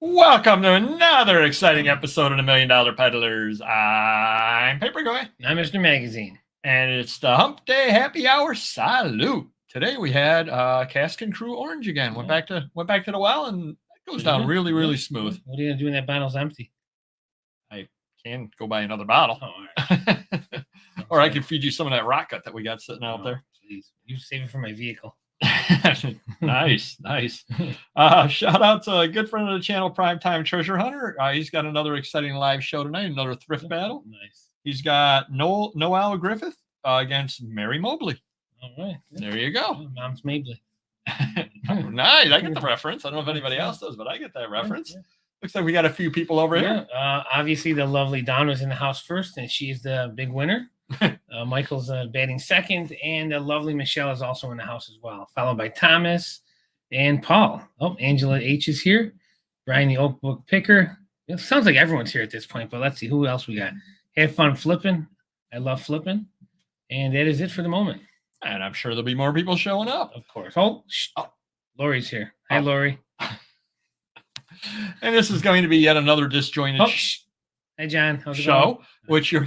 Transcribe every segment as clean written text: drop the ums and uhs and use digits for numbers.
Welcome to another exciting episode of the $1 Million Peddlers. I'm Papergoy. I'm Mr. Magazine. And it's the Hump Day Happy Hour Salute. Today we had Cask and Crew Orange again. Went back to the well, and it goes down really smooth. What are you gonna do when that bottle's empty? I can go buy another bottle. Oh, all right. Or I can feed you some of that rocket that we got sitting out there. Please. You save it for my vehicle. Nice. Shout out to a good friend of the channel, Primetime Treasure Hunter. He's got another exciting live show tonight, another thrift battle. Nice. He's got Noel Griffith against Mary Mobley. All right. There you go. Oh, Mom's Mabley. Nice. I get the reference. I don't know if anybody else does, but I get that reference. Yeah. Looks like we got a few people over here. Obviously, the lovely Dawn was in the house first, and she's the big winner. Michael's batting second, and the lovely Michelle is also in the house as well, followed by Thomas and Paul. Oh, Angela H is here. Brian, the Oak Book Picker. It sounds like everyone's here at this point, but let's see who else we got. Have fun flipping. I love flipping. And that is it for the moment. And I'm sure there'll be more people showing up. Of course. Oh. Lori's here. Hi, Lori. And this is going to be yet another disjointed Hi, John. How's it show, going? Which you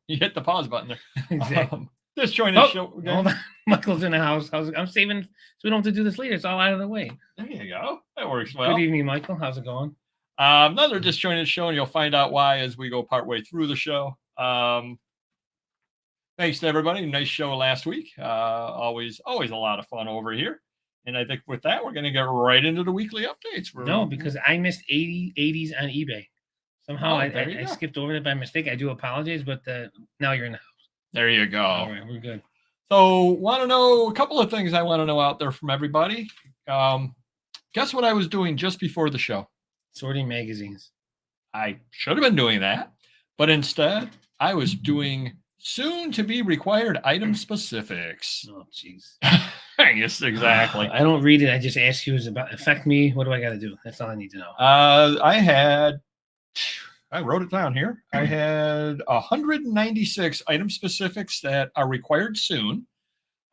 hit the pause button there. Exactly. Disjointed show. Again. Hold on. Michael's in the house. I'm saving so we don't have to do this later. It's all out of the way. There you go. That works well. Good evening, Michael. How's it going? Another disjointed show, and you'll find out why as we go partway through the show. Thanks to everybody. Nice show last week. Always a lot of fun over here. And I think with that, we're going to get right into the weekly updates. No, because I missed 80s on eBay. Somehow I skipped over it by mistake. I do apologize, but now you're in the house. There you go. All right, we're good. So want to know a couple of things I want to know out there from everybody. Guess what I was doing just before the show? Sorting magazines. I should have been doing that, but instead I was doing soon to be required item specifics. Oh, jeez. Yes, exactly. I don't read it. I just ask you, is it about affect me? What do I got to do? That's all I need to know. I wrote it down here. I had 196 item specifics that are required soon.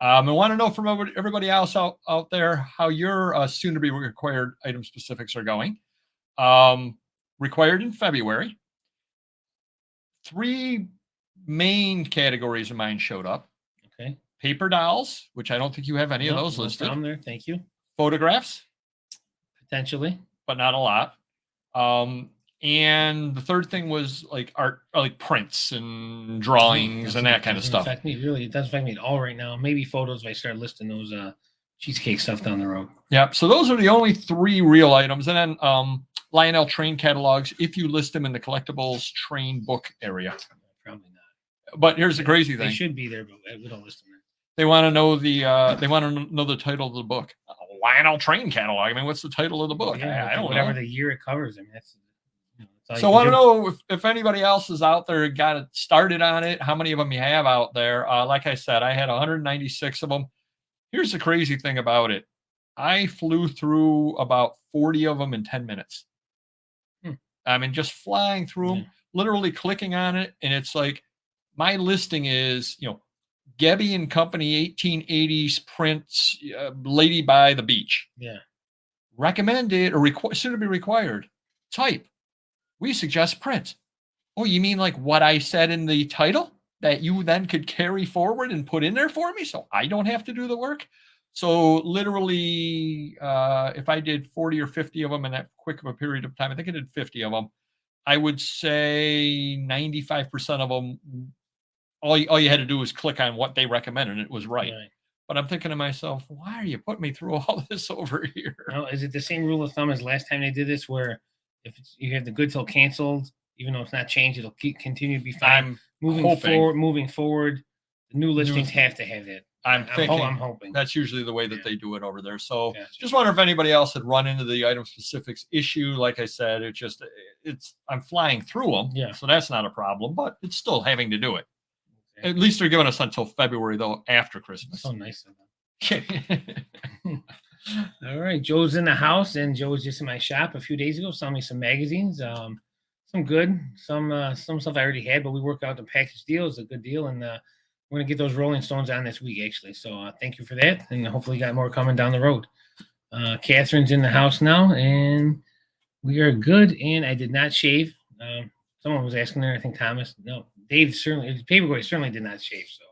I want to know from everybody else out there how your soon to be required item specifics are going. Required in February. 3 main categories of mine showed up. Okay. Paper dolls, which I don't think you have any of those listed. Down there. Thank you. Photographs. Potentially. But not a lot. And the third thing was like art, like prints and drawings and that kind of stuff. It doesn't affect me at all right now. Maybe photos if I start listing those cheesecake stuff down the road. Yeah. So those are the only 3 real items. And then Lionel train catalogs, if you list them in the collectibles train book area. Probably not. But here's the crazy thing. They should be there, but we don't list them there. They want to know the title of the book. Lionel train catalog. I mean, what's the title of the book? Yeah, I don't know. Whatever the year it covers. I mean, that's so I want to know if anybody else is out there got it started on it, how many of them you have out there. Like I said, I had 196 of them. Here's the crazy thing about it. I flew through about 40 of them in 10 minutes. I mean, just flying through them, literally clicking on it. And it's like, my listing is, Gebby and Company 1880s prints, Lady by the Beach. Yeah. Recommended or soon to be required. Type. We suggest print. Oh, you mean like what I said in the title that you then could carry forward and put in there for me so I don't have to do the work? So literally, if I did 40 or 50 of them in that quick of a period of time, I think I did 50 of them, I would say 95% of them, all you had to do was click on what they recommended and it was right. But I'm thinking to myself, why are you putting me through all this over here? Now, is it the same rule of thumb as last time they did this where if you have the good till canceled, even though it's not changed, it'll continue to be fine. Moving forward, the new listings have to have that. I'm hoping that's usually the way that they do it over there. So just wonder if anybody else had run into the item specifics issue. Like I said, I'm flying through them. Yeah. So that's not a problem, but it's still having to do it. Okay. At least they're giving us until February though, after Christmas. So nice of them. All right. Joe's in the house, and Joe was just in my shop a few days ago, saw me some magazines. Some good, some stuff I already had, but we worked out the package deal. It's a good deal, and we're going to get those Rolling Stones on this week, actually. So thank you for that, and hopefully got more coming down the road. Catherine's in the house now, and We are good, and I did not shave. Someone was asking there, I think Thomas. No, Dave certainly, Papergoy certainly did not shave. So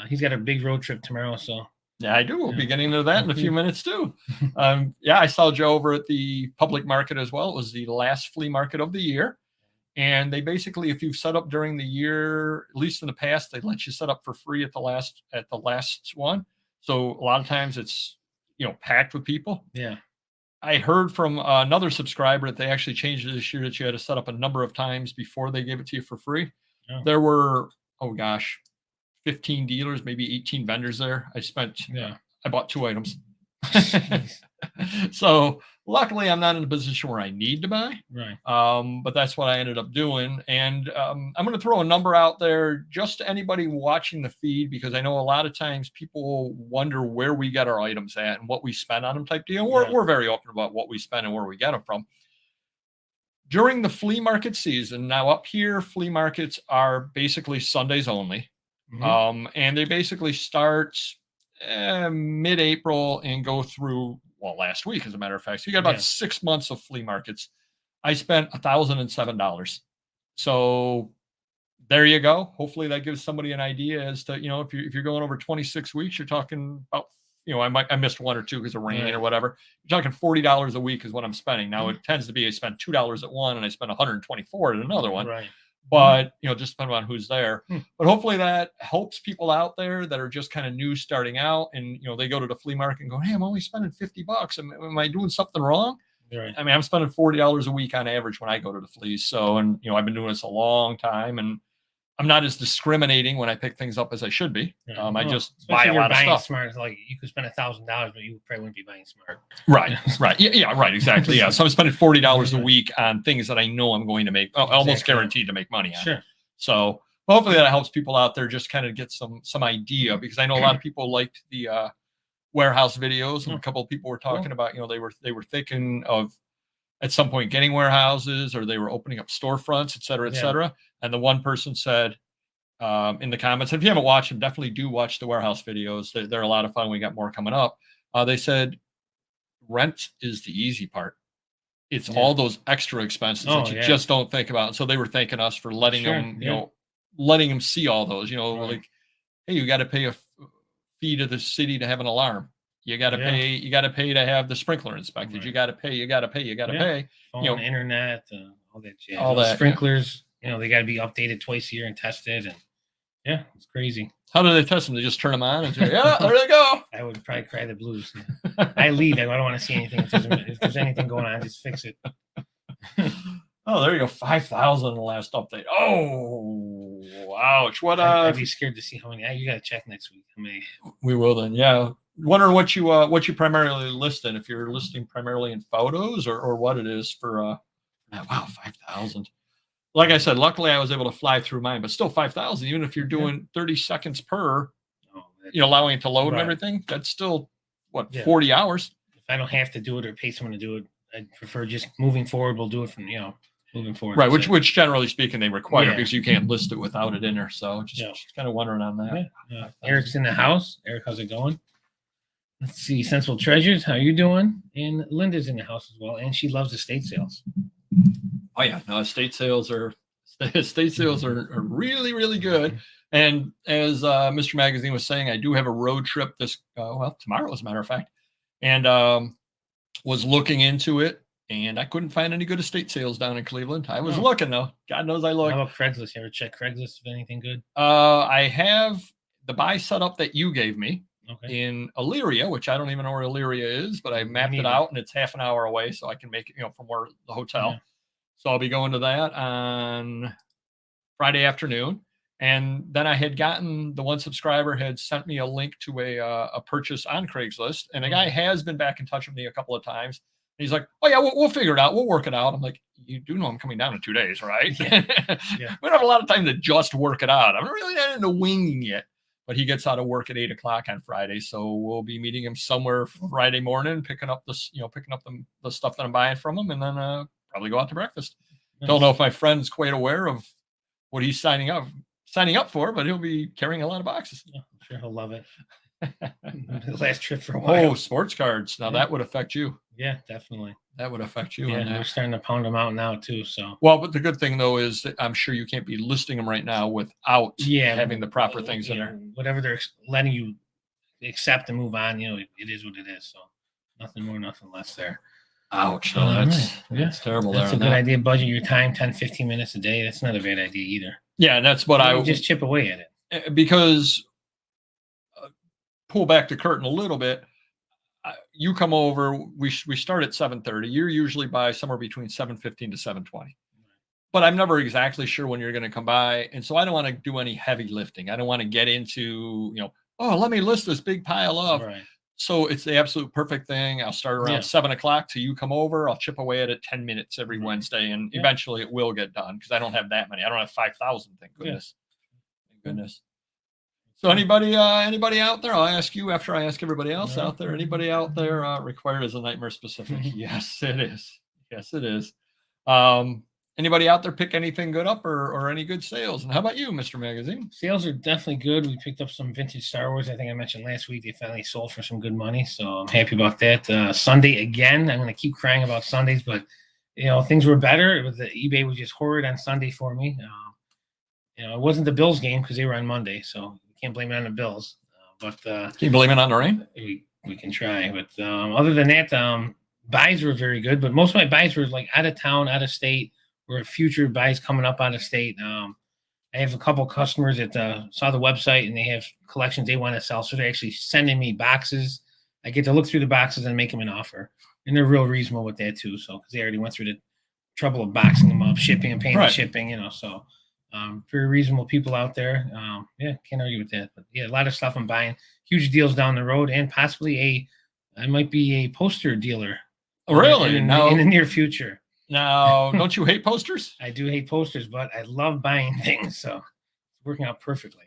he's got a big road trip tomorrow. So Yeah, I do. We'll be getting into that in a few minutes too. Mm-hmm. Yeah, I saw Joe over at the public market as well. It was the last flea market of the year. And they basically, if you've set up during the year, at least in the past, they let you set up for free at the last one. So a lot of times it's, packed with people. Yeah. I heard from another subscriber that they actually changed it this year, that you had to set up a number of times before they gave it to you for free. Oh. There were, 15 dealers, maybe 18 vendors there. I bought 2 items. So luckily I'm not in a position where I need to buy. Right. But that's what I ended up doing. And I'm going to throw a number out there just to anybody watching the feed, because I know a lot of times people wonder where we get our items at and what we spend on them type deal. We're very open about what we spend and where we get them from. During the flea market season, now up here, flea markets are basically Sundays only. Mm-hmm. And they basically start mid-April and go through, last week, as a matter of fact. So you got about 6 months of flea markets. I spent $1,007. So there you go. Hopefully that gives somebody an idea as to, if you're going over 26 weeks, you're talking about, I missed 1 or 2 because of rain or whatever. You're talking $40 a week is what I'm spending. Now it tends to be I spend $2 at one and I spend $124 at another one. Right. But, just depending on who's there. But hopefully that helps people out there that are just kind of new starting out. And, they go to the flea market and go, hey, I'm only spending $50. Am I doing something wrong? Right. I mean, I'm spending $40 a week on average when I go to the fleas. So, and, I've been doing this a long time, and I'm not as discriminating when I pick things up as I should be. I just buy a lot of stuff. Smart, like you could spend $1,000, but you probably wouldn't be buying smart. Right, right, yeah, right, exactly. Yeah, so I'm spending $40 a week on things that I know I'm going to make, almost guaranteed to make money on. Sure. So hopefully that helps people out there just kind of get some idea, because I know a lot of people liked the warehouse videos, and a couple of people were talking about, they were thinking of at some point getting warehouses, or they were opening up storefronts, et cetera, et cetera. And the one person said in the comments, if you haven't watched them, definitely do watch the warehouse videos. They're a lot of fun. We got more coming up. They said rent is the easy part. It's all those extra expenses that you just don't think about. And so they were thanking us for letting them, letting them see all those, like, hey, you got to pay a fee to the city to have an alarm. You got to pay. You got to pay to have the sprinkler inspected. Right. You got to pay. You got to pay. You got to pay. Phone, internet, all that jazz. All that sprinklers. They got to be updated twice a year and tested. And it's crazy. How do they test them? They just turn them on and say, "Yeah, there they go." I would probably cry the blues. I leave. I don't want to see anything. If there's anything going on, just fix it. Oh, there you go. 5,000 in the last update. Oh, ouch! What? I'd be scared to see how many. You got to check next week. How many? We will then. Yeah. Wondering what you primarily list in, if you're listing primarily in photos or what it is for wow, 5,000. Like I said, luckily I was able to fly through mine, but still 5,000, even if you're doing 30 seconds per, allowing it to load and everything, that's still 40 hours. If I don't have to do it or pay someone to do it, I'd prefer just moving forward. We'll do it from moving forward. Right, which generally speaking they require, because you can't list it without it in there. So just kind of wondering on that. Yeah. Eric's in the house. Eric, how's it going? Let's see, Sensible Treasures, how you doing? And Linda's in the house as well, and she loves estate sales. Oh yeah, no, estate sales are really, really good. And as Mr. Magazine was saying, I do have a road trip tomorrow, as a matter of fact, and was looking into it, and I couldn't find any good estate sales down in Cleveland. I was looking though. God knows I looked. How about Craigslist? You ever check Craigslist if anything good? I have the buy setup that you gave me. Okay. In Elyria, which I don't even know where Elyria is, but I mapped it out and it's half an hour away, so I can make it, from where the hotel. Yeah. So I'll be going to that on Friday afternoon. And then I had gotten, the one subscriber had sent me a link to a purchase on Craigslist, and the guy has been back in touch with me a couple of times. And he's like, "Oh yeah, we'll figure it out. We'll work it out." I'm like, "You do know I'm coming down in 2 days, right?" Yeah. We don't have a lot of time to just work it out. I'm really not into winging it. But he gets out of work at 8:00 on Friday, so we'll be meeting him somewhere Friday morning, picking up the stuff that I'm buying from him, and then probably go out to breakfast. Nice. Don't know if my friend's quite aware of what he's signing up for, but he'll be carrying a lot of boxes. Yeah, I'm sure he'll love it. The last trip for a while. Oh, sports cards. Now that would affect you. Yeah, definitely. That would affect you. Yeah, we're starting to pound them out now too. So well, but the good thing though is that I'm sure you can't be listing them right now without having the proper things in there. Whatever they're letting you accept and move on, it is what it is. So nothing more, nothing less there. Ouch. No, that's terrible. That's a good idea. Budget your time, 10, 15 minutes a day. That's not a bad idea either. Yeah, and that's what I just chip away at it. Because pull back the curtain a little bit. You come over. We start at 7:30. You're usually by somewhere between 7:15 to 7:20. But I'm never exactly sure when you're going to come by, and so I don't want to do any heavy lifting. I don't want to get into let me list this big pile up. Right. So it's the absolute perfect thing. I'll start around 7 o'clock till you come over. I'll chip away at it 10 minutes every Wednesday, and eventually it will get done because I don't have that many. I don't have 5,000. Thank goodness. Thank goodness. So anybody out there? I'll ask you after I ask everybody else out there. Anybody out there required as a nightmare specific? Yes, it is. Yes, it is. Anybody out there pick anything good up or any good sales? And how about you, Mr. Magazine? Sales are definitely good. We picked up some vintage Star Wars. I think I mentioned last week they finally sold for some good money, so I'm happy about that. Sunday again. I'm going to keep crying about Sundays, but things were better. The eBay was just horrid on Sunday for me. It wasn't the Bills game because they were on Monday, so we can't blame it on the Bills. But can you blame it on the rain? We can try, but other than that, buys were very good. But most of my buys were like out of town, out of state. Or future buys coming up out of state. I have a couple customers that saw the website and they have collections they want to sell. So they're actually sending me boxes. I get to look through the boxes and make them an offer. And they're real reasonable with that too. So, because they already went through the trouble of boxing them up, shipping and paying the shipping, So very reasonable people out there. Can't argue with that. But yeah, a lot of stuff I'm buying. Huge deals down the road and possibly I might be a poster dealer. Really? In the near future. Now, don't you hate posters? I do hate posters, but I love buying things, so it's working out perfectly.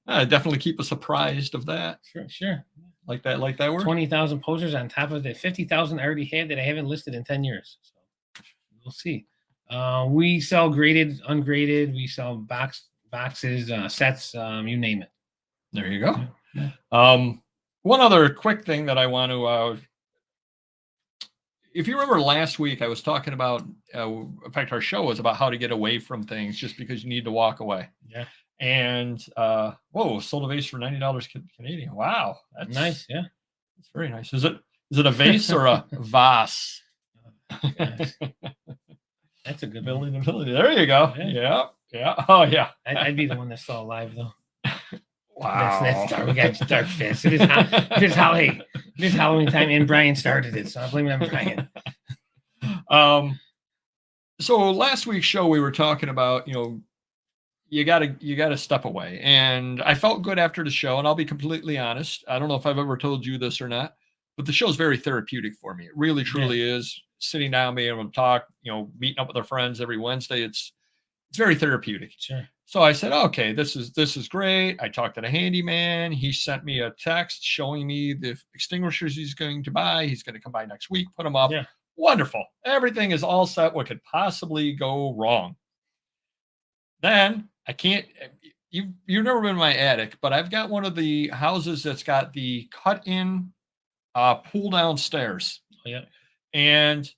Definitely keep us apprised of that. Sure. Like that word? 20,000 posters on top of the 50,000 I already had that I haven't listed in 10 years. So we'll see. We sell graded, ungraded. We sell boxes, sets, you name it. There you go. Yeah. One other quick thing that I want to if you remember last week, I was talking about, in fact, our show was about how to get away from things just because you need to walk away. Yeah. And, sold a vase for $90 Canadian. Wow. That's nice. Yeah. That's very nice. Is it a vase or a vase? That's a good building ability. There you go. Yeah. Oh, yeah. I'd be the one that's still alive, though. Wow. That's dark. We got dark fast. It is Halloween time, and Brian started it, so I'm blaming on Brian. So last week's show we were talking about, you gotta step away, and I felt good after the show. And I'll be completely honest. I don't know if I've ever told you this or not, but the show's very therapeutic for me. It really, truly is. Sitting down, being able to talk, meeting up with our friends every Wednesday. It's very therapeutic. Sure. So I said, okay, this is great. I talked to the handyman. He sent me a text showing me the extinguishers he's going to buy. He's going to come by next week, put them up. Yeah. Wonderful. Everything is all set. What could possibly go wrong? Then I can't, you've never been in my attic, but I've got one of the houses that's got the cut in pull down stairs. Yeah. And,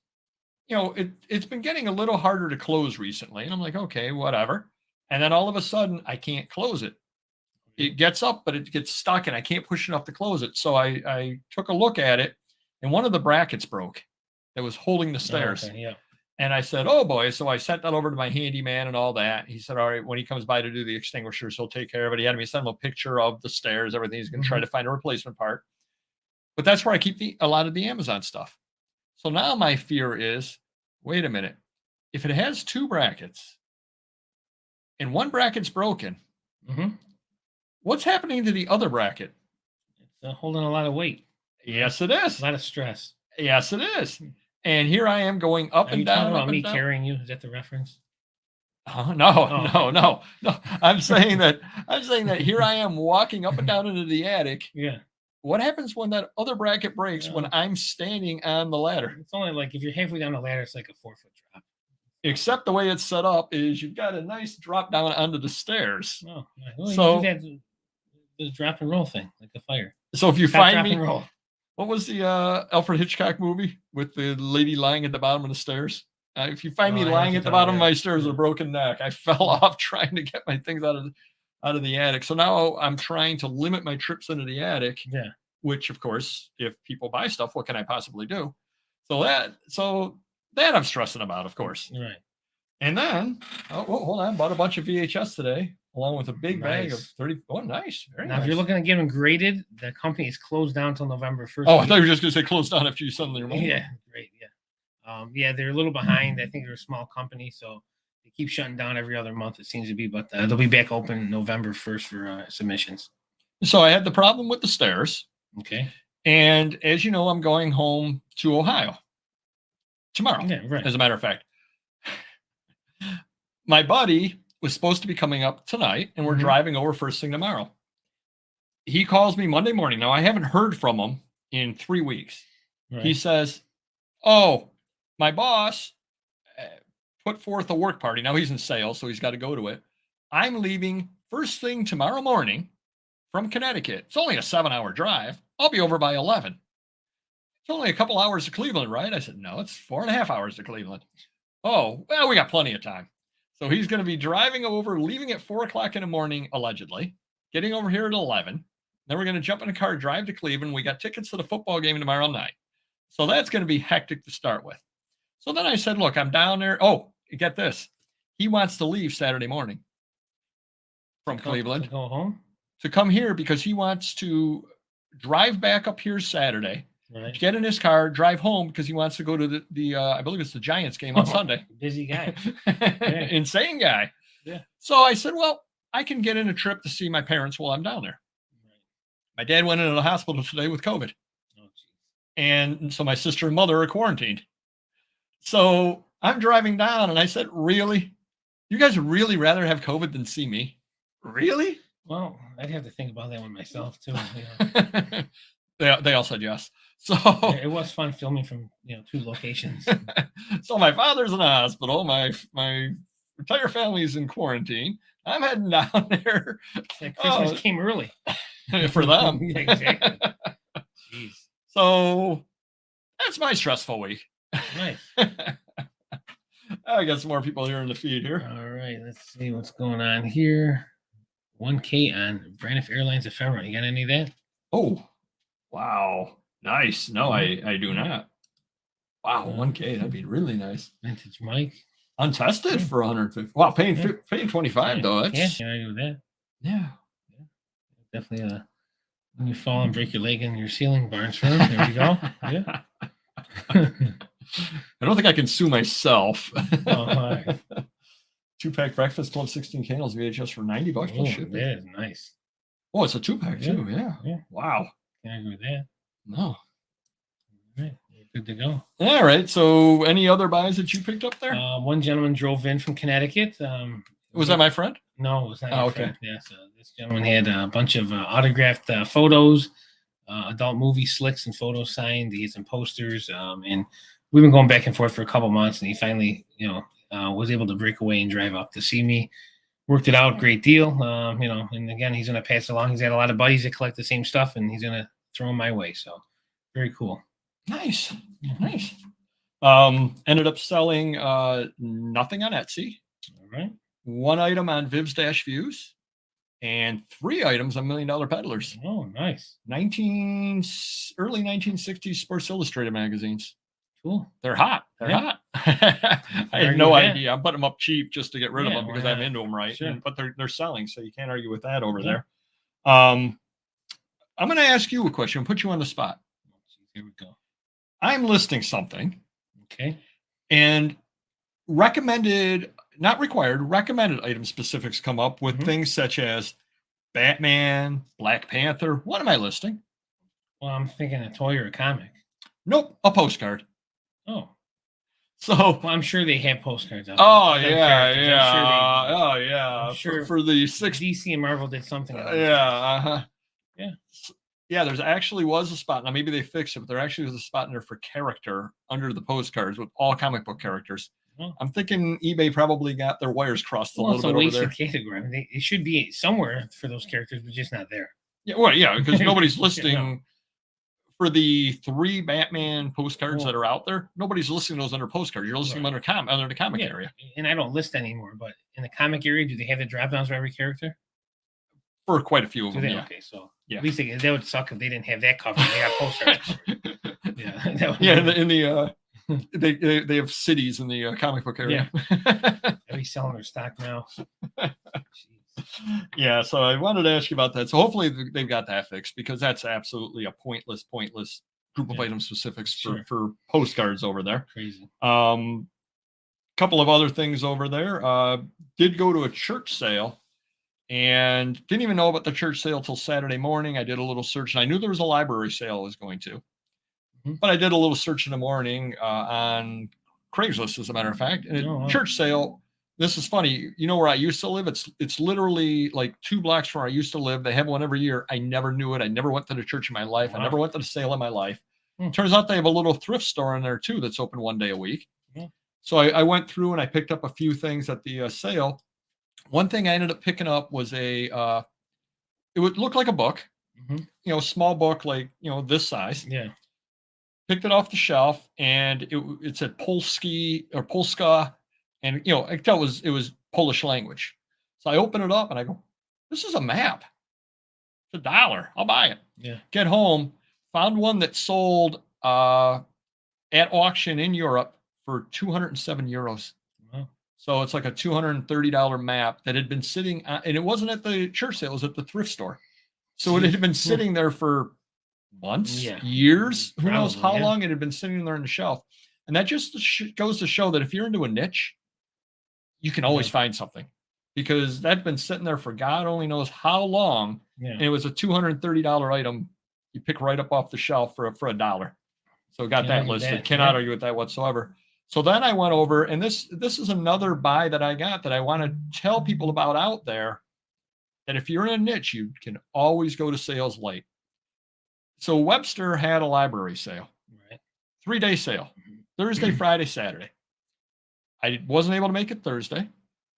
it's been getting a little harder to close recently. And I'm like, okay, whatever. And then all of a sudden, I can't close it. It gets up, but it gets stuck, and I can't push enough to close it. So I took a look at it, and one of the brackets broke that was holding the stairs. Okay, yeah. And I said, oh, boy. So I sent that over to my handyman and all that. He said, all right, when he comes by to do the extinguishers, he'll take care of it. He had me send him a picture of the stairs, everything. He's going to try to find a replacement part. But that's where I keep a lot of the Amazon stuff. So now my fear is, wait a minute. If it has two brackets, and one bracket's broken, what's happening to the other bracket? It's holding a lot of weight. Yes, it is. A lot of stress. Yes, it is. And here I am going up and down. About me carrying you? Is that the reference? No. I'm saying that here I am walking up and down into the attic. Yeah. What happens when that other bracket breaks when I'm standing on the ladder? It's only like if you're halfway down the ladder, it's like a 4-foot drop. Except the way it's set up is you've got a nice drop down onto the stairs. Oh, well, so The drop and roll thing, like a fire. So if you Stop, find drop, me, and roll. what was the Alfred Hitchcock movie with the lady lying at the bottom of the stairs? If you find me Oh, I know what lying you're at the talking bottom of about. my stairs with a broken neck, I fell off trying to get my things out of the attic. So now I'm trying to limit my trips into the attic, Yeah. which of course, if people buy stuff, what can I possibly do? So that I'm stressing about, of course. Right. And then, hold on, bought a bunch of VHS today, along with a big bag of Nice. 30. Oh, nice. Very Now, nice. if you're looking to get them graded, the company is closed down until November 1st. Oh, I thought you were just going to say close down after you send them your money. Yeah, great. Yeah. Yeah, they're a little behind. I think they're a small company, so they keep shutting down every other month, it seems to be, but they'll be back open November 1st for submissions. So I had the problem with the stairs. Okay. And as you know, I'm going home to Ohio tomorrow. Yeah, right. As a matter of fact, my buddy was supposed to be coming up tonight, and we're Mhm. driving over first thing tomorrow. He calls me Monday morning. Now, I haven't heard from him in 3 weeks. Right. He says, "Oh, my boss put forth a work party." Now he's in sales, so he's got to go to it. I'm leaving first thing tomorrow morning from Connecticut. It's only a 7-hour drive. I'll be over by 11. It's only a couple hours to Cleveland, right? I said, no, it's 4.5 hours to Cleveland. Oh, well, we got plenty of time. So he's going to be driving over, leaving at 4 o'clock in the morning, allegedly, getting over here at 11. Then we're going to jump in a car, drive to Cleveland. We got tickets to the football game tomorrow night. So that's going to be hectic to start with. So then I said, look, I'm down there. Oh, get this. He wants to leave Saturday morning from Cleveland To go home? to come here because he wants to drive back up here Saturday, Right. get in his car, drive home because he wants to go to the I believe it's the Giants game on Sunday. Busy guy. Insane guy. Yeah. So I said, well, I can get in a trip to see my parents while I'm down there. Right. My dad went into the hospital today with COVID. Oh, geez. And so my sister and mother are quarantined. So I'm driving down and I said, really? You guys would really rather have COVID than see me? Really? Well, I'd have to think about that one myself too. You know. They all said yes. So Yeah, it was fun filming from 2 locations. so my father's in the hospital. My entire family's in quarantine. I'm heading down there. Like Christmas came early for them. Yeah, exactly. Jeez. So that's my stressful week. Nice. I got some more people here in the feed here. All right, let's see what's going on here. 1K on Braniff Airlines ephemera. You got any of that? Oh, wow. Nice. No, I do not. Wow, 1K. That'd be really nice. Vintage Mike. Untested for 150. Wow, paying 25 though. That's Yeah, I agree with that. yeah. Definitely when you fall and break your leg in your ceiling, Barnes firm. There we go. Yeah. I don't think I can sue myself. Oh, hi. 2-pack breakfast club 16 candles VHS for $90 plus Oh, shipping. that is nice. Oh, it's a 2-pack too. Yeah. Yeah. Wow. Can't agree with that. No. All right, good to go. All right. So, any other buys that you picked up there? One gentleman drove in from Connecticut. Was that my friend? No, it was not. Oh, your okay. friend. Yes, this gentleman had a bunch of autographed photos, adult movie slicks and photos signed. He had some posters, and we've been going back and forth for a couple months. And he finally, was able to break away and drive up to see me. Worked it out, great deal. And again, he's going to pass it along. He's got a lot of buddies that collect the same stuff, and he's going to throw them my way. So, very cool. Nice. Nice. Ended up selling nothing on Etsy. All right. 1 item on Vivs-Views and 3 items on $1 Million Peddlers. Oh, nice. Early 1960s Sports Illustrated magazines. Cool. They're hot. They're Yeah. hot. I had no argue with idea. I'm putting them up cheap just to get rid of Yeah, them why because I'm not? into them, right? Sure. But they're selling, so you can't argue with that over Yeah. there. I'm going to ask you a question, put you on the spot. Here we go. I'm listing something Okay. and recommended, not required, recommended item specifics come up with Mhm. things such as Batman, Black Panther. What am I listing? Well, I'm thinking a toy or a comic. Nope, a postcard. Oh, So, well, I'm sure they have postcards out there. oh of them yeah, characters. yeah, I'm sure oh yeah. I'm sure for the 6 DC and Marvel did something. about yeah, that. yeah. Yeah. Yeah, there's actually was a spot. Now maybe they fixed it, but there actually was a spot in there for character under the postcards with all comic book characters. Oh. I'm thinking eBay probably got their wires crossed a Well, it's a little bit over wasted there. category. I mean, it should be somewhere for those characters, but just not there. Yeah, well, yeah, because nobody's No. listing for the 3 Batman postcards Well, that are out there. Nobody's listing those under postcards. You're listing them under the comic yeah, area. and I don't list anymore, but in the comic area, do they have the drop downs for every character? For quite a few of Do them, they? yeah. Okay, so Yeah. at least that would suck if they didn't have that covered. They got postcards covered. Yeah, that would Yeah, be- in the they have cities in the comic book area. Are we selling their stock now? Jeez. Yeah, so I wanted to ask you about that. So hopefully they've got that fixed, because that's absolutely a pointless group of Yeah. item specifics Sure. for postcards over there. Crazy. Couple of other things over there. Did go to a church sale and didn't even know about the church sale till Saturday morning. I did a little search and I knew there was a library sale I was going to, Mhm. but I did a little search in the morning on Craigslist, as a matter of fact. And Oh, wow. church sale, this is funny. You know where I used to live? It's literally like 2 blocks from where I used to live. They have one every year. I never knew it. I never went to the church in my life. I Wow. never went to the sale in my life. Hmm. Turns out they have a little thrift store in there too that's open one day a week. Yeah. So I went through and I picked up a few things at the sale. One thing I ended up picking up was it would look like a book, Mhm. small book, like, this size. Yeah. Picked it off the shelf and it said Polski or Polska. And, I could tell it was Polish language. So I open it up and I go, this is a map. It's $1. I'll buy it. Yeah. Get home, found one that sold at auction in Europe for 207 euros. Wow. So it's like a $230 map that had been sitting, and it wasn't at the church sale, it was at the thrift store. So it had been sitting there for months, Yeah. years, who knows Probably, how yeah. long it had been sitting there on the shelf. And that just goes to show that if you're into a niche, you can always Yeah. find something, because that's been sitting there for God only knows how long. Yeah. And it was a $230 item you pick right up off the shelf for $1. So got Can't that argue with listed. that, Cannot yeah. argue with that whatsoever. So then I went over, and this is another buy that I got that I want to tell people about out there, that if you're in a niche, you can always go to Sales Light. So Webster had a library sale, Right. 3-day sale, Mhm. Thursday, Friday, Saturday. I wasn't able to make it Thursday.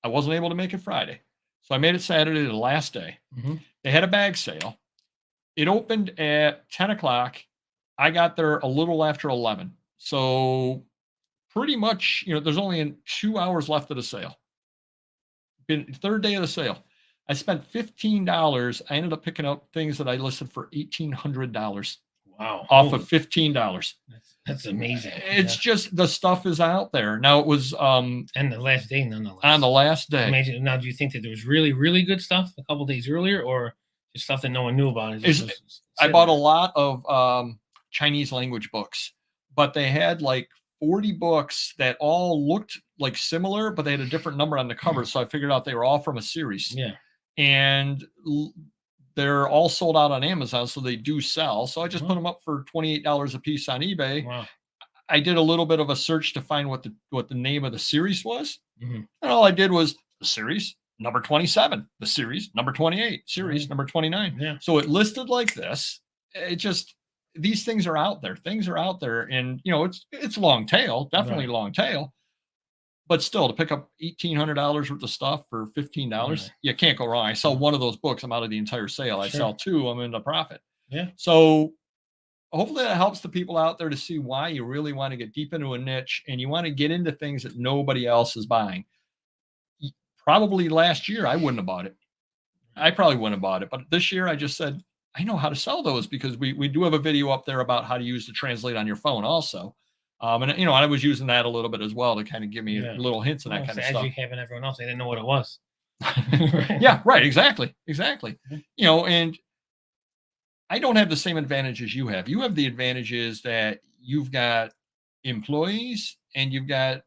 I wasn't able to make it Friday. So I made it Saturday, the last day. Mhm. They had a bag sale. It opened at 10 o'clock. I got there a little after 11. So pretty much, there's only 2 hours left of the sale. Been third day of the sale. I spent $15. I ended up picking up things that I listed for $1,800 Wow. off Holy- of $15. That's amazing. It's just, the stuff is out there. Now it was And the last day, nonetheless. on the last day. Imagine, now, do you think that there was really, really good stuff a couple days earlier, or just stuff that no one knew about? I bought a lot of Chinese language books, but they had like 40 books that all looked like similar, but they had a different number on the cover. So I figured out they were all from a series. Yeah. And they're all sold out on Amazon, so they do sell. So I just put them up for $28 a piece on eBay. Wow. I did a little bit of a search to find what the name of the series was. Mhm. And all I did was the series number 27, the series number 28, series Mhm. number 29. Yeah. So it listed like this. It just, these things are out there. Things are out there, and it's long tail, definitely Right. long tail. But still, to pick up $1,800 worth of stuff for $15, you can't go wrong. I sell one of those books, I'm out of the entire sale. I Sure. sell 2, I'm into profit. Yeah. So hopefully that helps the people out there to see why you really want to get deep into a niche, and you want to get into things that nobody else is buying. Probably last year, I wouldn't have bought it. I probably wouldn't have bought it. But this year, I just said, I know how to sell those, because we do have a video up there about how to use the Translate on your phone also. And I was using that a little bit as well to kind of give me little hints and that kind of As stuff. you have and everyone else, they didn't know what it was. Yeah, right. Exactly. Mhm. And I don't have the same advantages you have. You have the advantages that you've got employees and you've got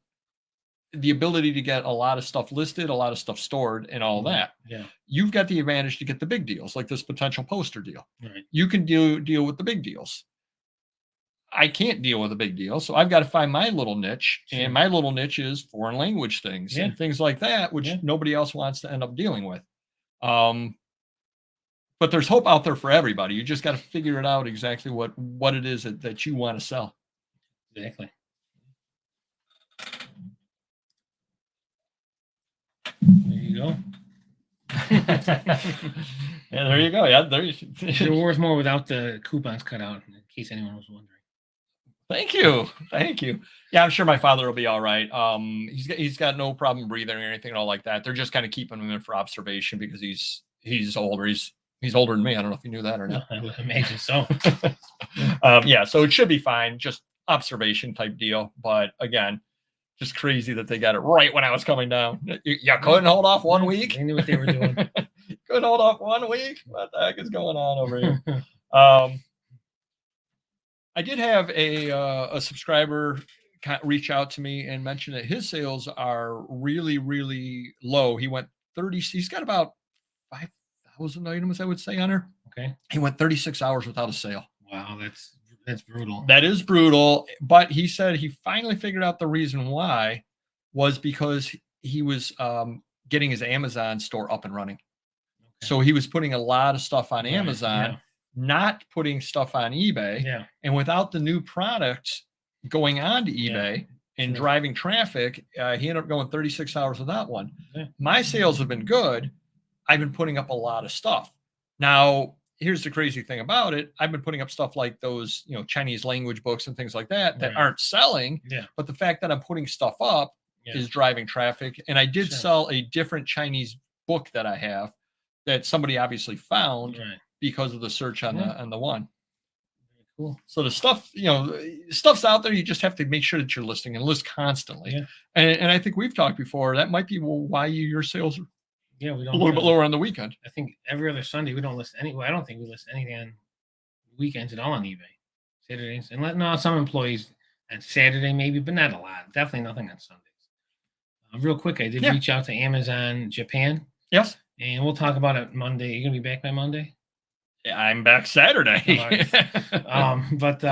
the ability to get a lot of stuff listed, a lot of stuff stored, and all that. Yeah. You've got the advantage to get the big deals, like this potential poster deal. Right. You can deal with the big deals. I can't deal with a big deal, so I've got to find my little niche, Sure. and my little niche is foreign language things and things like that, which nobody else wants to end up dealing with. But there's hope out there for everybody. You just got to figure it out exactly what it is that you want to sell. Exactly. There you go. Yeah, there you go. Yeah, there. They're worth more without the coupons cut out, in case anyone was wondering. Thank you, thank you. Yeah, I'm sure my father will be all right. He's got no problem breathing or anything at all like that. They're just kind of keeping him in for observation because he's older. He's older than me. I don't know if you knew that or not. I would imagine so. Yeah, so it should be fine. Just observation type deal. But again, just crazy that they got it right when I was coming down. You couldn't hold off 1 week. They knew what they were doing. Couldn't hold off 1 week. What the heck is going on over here? I did have a subscriber reach out to me and mention that his sales are really, really low. He went 30. He's got about 5,000 items, I would say, on her. Okay. He went 36 hours without a sale. Wow, that's brutal. That is brutal. But he said he finally figured out the reason why was because he was getting his Amazon store up and running. Okay. So he was putting a lot of stuff on Amazon. Yeah. Not putting stuff on eBay. Yeah. And without the new products going on to eBay and driving traffic, he ended up going 36 hours without one. Yeah. My sales have been good. I've been putting up a lot of stuff. Now, here's the crazy thing about it. I've been putting up stuff like those, Chinese language books and things like that aren't selling. Yeah. But the fact that I'm putting stuff up is driving traffic. And I did sell a different Chinese book that I have that somebody obviously found. Right. Because of the search on the one. Cool. So the stuff, stuff's out there. You just have to make sure that you're listing and list constantly. Yeah. And I think we've talked before. That might be why your sales are we don't a little bit lower on the weekend. I think every other Sunday we don't list any. Well, I don't think we list anything on weekends at all on eBay. Saturdays and some employees on Saturday maybe, but not a lot. Definitely nothing on Sundays. Real quick, I did reach out to Amazon Japan. Yes. And we'll talk about it Monday. You're gonna be back by Monday? Yeah, I'm back Saturday. But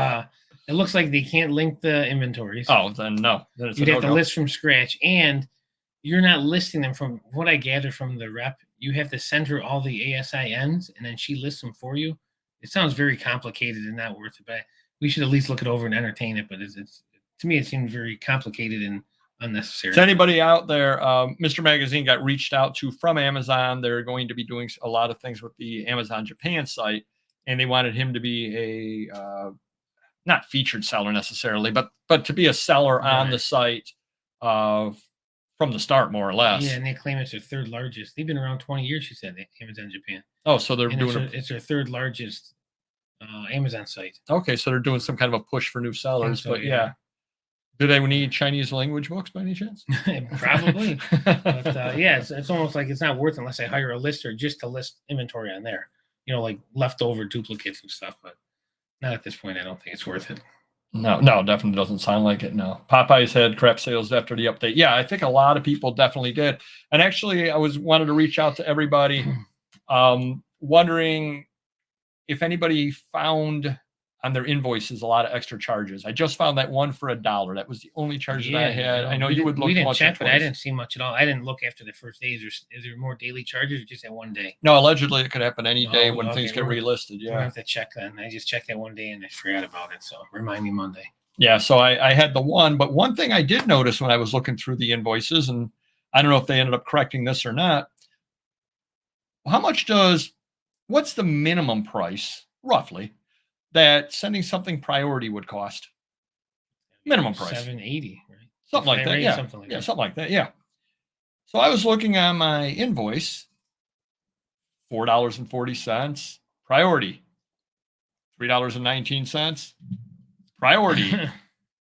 it looks like they can't link the inventories. Oh, then no. You'd have to list from scratch, and you're not listing them. From what I gather from the rep, you have to send her all the ASINs, and then she lists them for you. It sounds very complicated and not worth it, but we should at least look it over and entertain it. But it's to me, it seems very complicated and unnecessary. To anybody out there, Mr. Magazine got reached out to from Amazon. They're going to be doing a lot of things with the Amazon Japan site, and they wanted him to be a not featured seller necessarily, but to be a seller on the site from the start, more or less. Yeah, and they claim it's their third largest. They've been around 20 years, she said, Amazon Japan. Oh, so they're it's their third largest Amazon site. Okay, so they're doing some kind of a push for new sellers, but yeah. Do they need Chinese language books by any chance? Probably. But it's almost like it's not worth it unless I hire a lister just to list inventory on there. Like leftover duplicates and stuff. But not at this point. I don't think it's worth it. No, definitely doesn't sound like it. No. Popeye's had crap sales after the update. Yeah, I think a lot of people definitely did. And actually, I wanted to reach out to everybody, wondering if anybody found on their invoices a lot of extra charges. I just found that one for $1. That was the only charge that I had. I know you would look. We didn't check, but I didn't see much at all. I didn't look after the first days. Is there more daily charges or just that one day? No, allegedly it could happen any day when things get relisted. Yeah, I have to check then. I just checked that one day and I forgot about it. So remind me Monday. Yeah, so I had the one, but one thing I did notice when I was looking through the invoices, and I don't know if they ended up correcting this or not. What's the minimum price roughly that sending something priority would cost? Minimum price. $7.80, right? Something like that. Yeah. Something like that. Yeah. So I was looking on my invoice, $4.40. Priority, $3.19. Priority,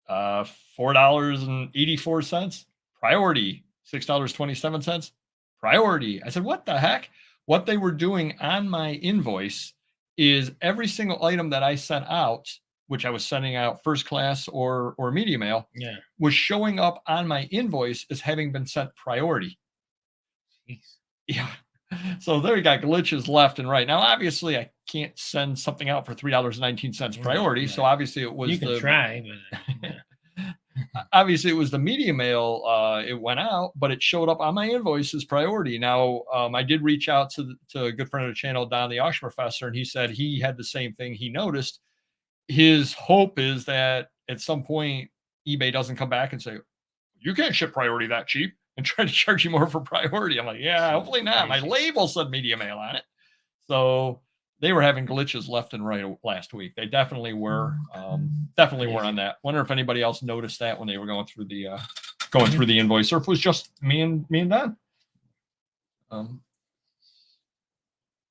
$4.84. Priority, $6.27. Priority. I said, what the heck? What they were doing on my invoice is every single item that I sent out, which I was sending out first class or media mail, was showing up on my invoice as having been sent priority. Jeez. Yeah. So there you got glitches left and right. Now, obviously, I can't send something out for $3.19 priority. Right. So obviously it was you can try, but obviously it was the media mail. It went out, but it showed up on my invoice as priority. Now, I did reach out to a good friend of the channel, Don, the auction professor, and he said he had the same thing. He noticed. His hope is that at some point eBay doesn't come back and say, you can't ship priority that cheap. and try to charge you more for priority. I'm like, yeah, hopefully not. My label said media mail on it. So they were having glitches left and right last week. They definitely were. Definitely were on that. Wonder if anybody else noticed that when they were going through the invoice, or if it was just me and Don.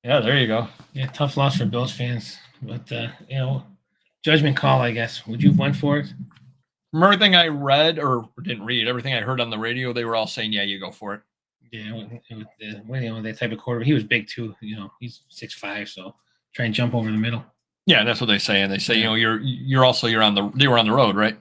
Yeah, there you go. Yeah, tough loss for Bills fans, but judgment call, I guess. Would you have went for it? From everything I read or didn't read, everything I heard on the radio, they were all saying, "Yeah, you go for it." Yeah, that type of quarterback. He was big too. He's 6'5", so try and jump over the middle. Yeah, that's what they say, and they say, they were on the road, right?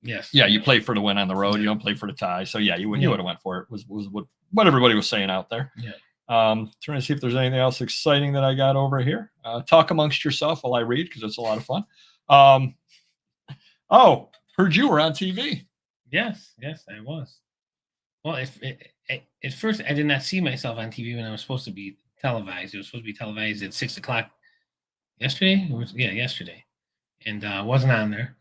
Yes. Yeah, you play for the win on the road. You don't play for the tie. So yeah, you would have went for it. Was what everybody was saying out there. Yeah. Trying to see if there's anything else exciting that I got over here. Talk amongst yourself while I read, because it's a lot of fun. Heard you were on TV. Yes, I was. Well, at first I did not see myself on TV when I was supposed to be televised. It was supposed to be televised at 6:00 yesterday. Yesterday, and wasn't on there.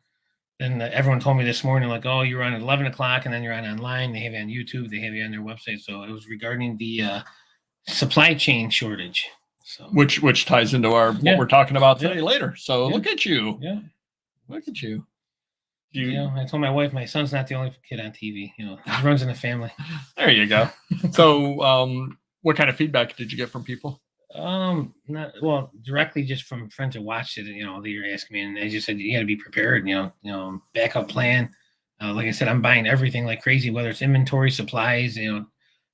Then everyone told me this morning, like, oh, you're on at 11 o'clock, and then you're on online. They have you on YouTube. They have you on their website. So it was regarding the supply chain shortage. So which ties into what we're talking about today later. So look at you. Yeah. Look at you. I told my wife my son's not the only kid on TV. He runs in the family. There you go. So what kind of feedback did you get from people? Directly just from friends that watched it. They were asking me, and I just said, you got to be prepared. Backup plan. Like I said, I'm buying everything like crazy, whether it's inventory, supplies.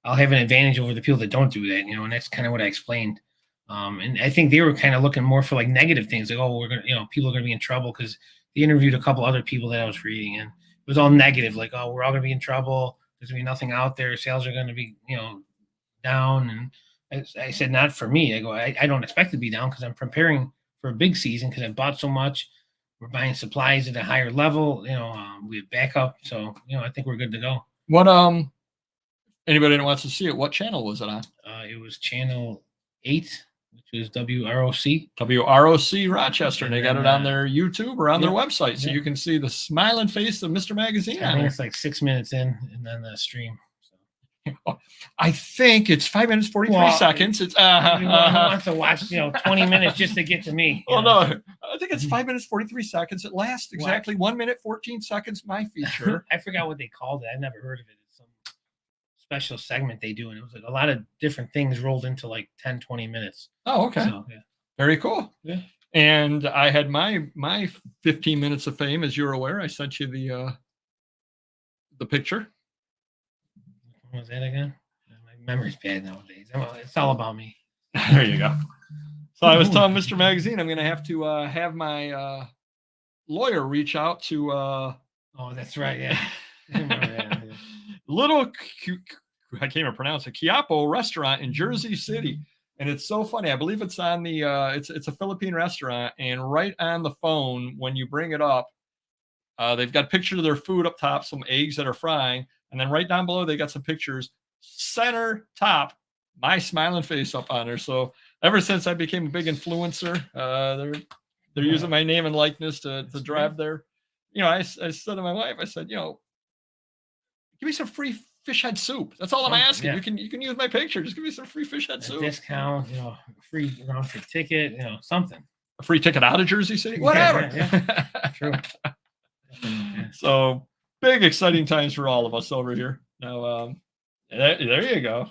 I'll have an advantage over the people that don't do that. And that's kind of what I explained. And I think they were kind of looking more for like negative things, like, oh, we're gonna, people are gonna be in trouble, because they interviewed a couple other people that I was reading, and it was all negative, like, oh, we're all gonna be in trouble. There's gonna be nothing out there. Sales are gonna be, down. And I said, not for me. I go, I don't expect to be down, because I'm preparing for a big season, because I bought so much. We're buying supplies at a higher level. We have backup, so I think we're good to go. What anybody that wants to see it, what channel was it on? It was channel 8, which is WROC. WROC Rochester, and they got it on their YouTube or on their website, so you can see the smiling face of Mr. Magazine. I think it's like 6 minutes in, and then the stream. I think it's 5 minutes 43 seconds. It's who wants to watch 20 minutes just to get to me? No, I think it's 5 minutes 43 seconds. It lasts exactly 1 minute 14 seconds. My feature. I forgot what they called it. I've never heard of it. It's some special segment they do, and it was like a lot of different things rolled into like 10-20 minutes. Oh, okay. So, very cool. Yeah. And I had my 15 minutes of fame, as you're aware. I sent you the picture. What was that again? My memory's bad nowadays. It's all about me. There you go. So I was telling Mr. Magazine, I'm going to have to have my lawyer reach out to. Oh, that's right. Yeah. I remember that. Little, I can't even pronounce it. Quiapo restaurant in Jersey City, and it's so funny. I believe it's on the. It's a Philippine restaurant, and right on the phone when you bring it up, they've got pictures of their food up top, some eggs that are frying. And then right down below, they got some pictures. Center top, my smiling face up on there. So ever since I became a big influencer, they're using my name and likeness to drive their. I said to my wife, I said, give me some free fish head soup. That's all I'm asking. Yeah. You can use my picture. Just give me some free fish head soup. Discount, free round trip ticket, something. A free ticket out of Jersey City, whatever. Yeah. True. So. Big exciting times for all of us over here. Now, there you go.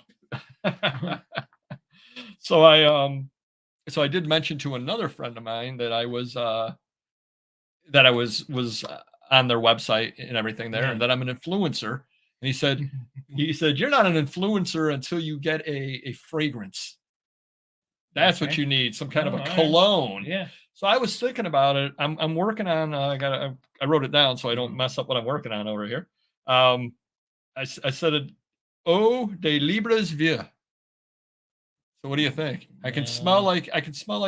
So I did mention to another friend of mine that I was on their website and everything there, and that I'm an influencer. And he said, you're not an influencer until you get a fragrance. That's what you need, some kind of a cologne. Right. Yeah. So I was thinking about it. I'm working on. I wrote it down so I don't mess up what I'm working on over here. I said eau de libres vieux. So what do you think? I can smell like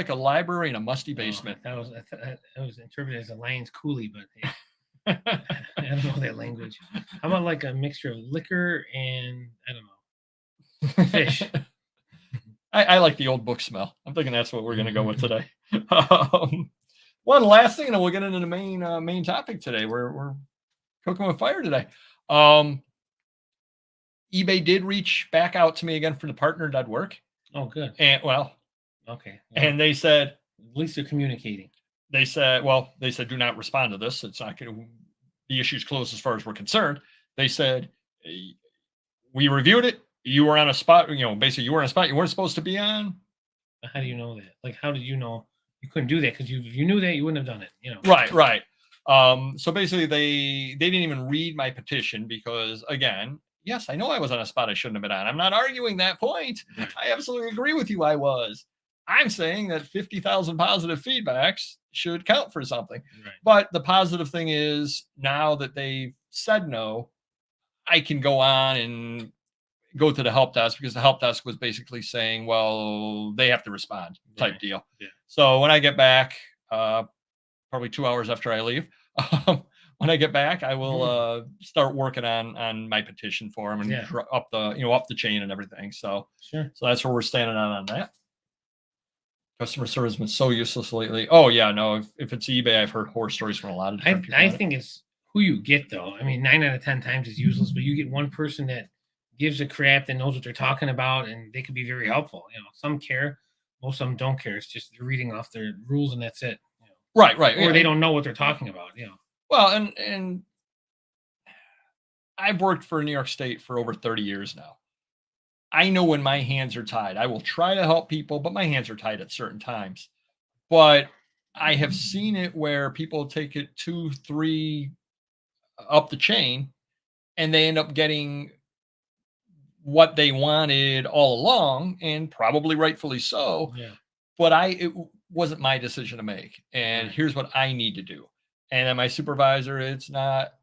a library in a musty basement. That was interpreted as a lion's coolie, but hey, I don't know that language. How about like a mixture of liquor and I don't know, fish? I like the old book smell. I'm thinking that's what we're going to go with today. One last thing, and then we'll get into the main topic today. We're cooking with fire today. eBay did reach back out to me again for the partner network. Oh, good. And Okay. and they said, at least they're communicating. they said, do not respond to this. It's not going to, the issue's closed as far as we're concerned. They said, we reviewed it. You were on a spot, basically you were on a spot you weren't supposed to be on. How do you know that? Like, how did you know you couldn't do that? Because if you knew that, you wouldn't have done it. Right. So basically they didn't even read my petition because, again, yes, I know I was on a spot I shouldn't have been on. I'm not arguing that point. I absolutely agree with you. I was. I'm saying that 50,000 positive feedbacks should count for something. Right. But the positive thing is, now that they've said no, I can go on and go to the help desk, because the help desk was basically saying, well, they have to respond type deal. Yeah. So when I get back, probably 2 hours after I leave, when I get back, I will start working on my petition for them and up the chain and everything. So sure. So that's where we're standing on that. Customer service has been so useless lately. Oh yeah, no. If it's eBay, I've heard horror stories from a lot of different people. I think it's who you get, though. I mean, 9 out of 10 times it's useless, but you get one person that gives a crap, that knows what they're talking about, and they can be very helpful. Some care, most of them don't care. It's just they're reading off their rules and that's it. Right. Or they don't know what they're talking about. Well, and I've worked for New York State for over 30 years now. I know when my hands are tied. I will try to help people, but my hands are tied at certain times. But I have seen it where people take it 2, 3 up the chain, and they end up getting what they wanted all along, and probably rightfully so. Yeah. But it wasn't my decision to make. And here's what I need to do. And then my supervisor, it's not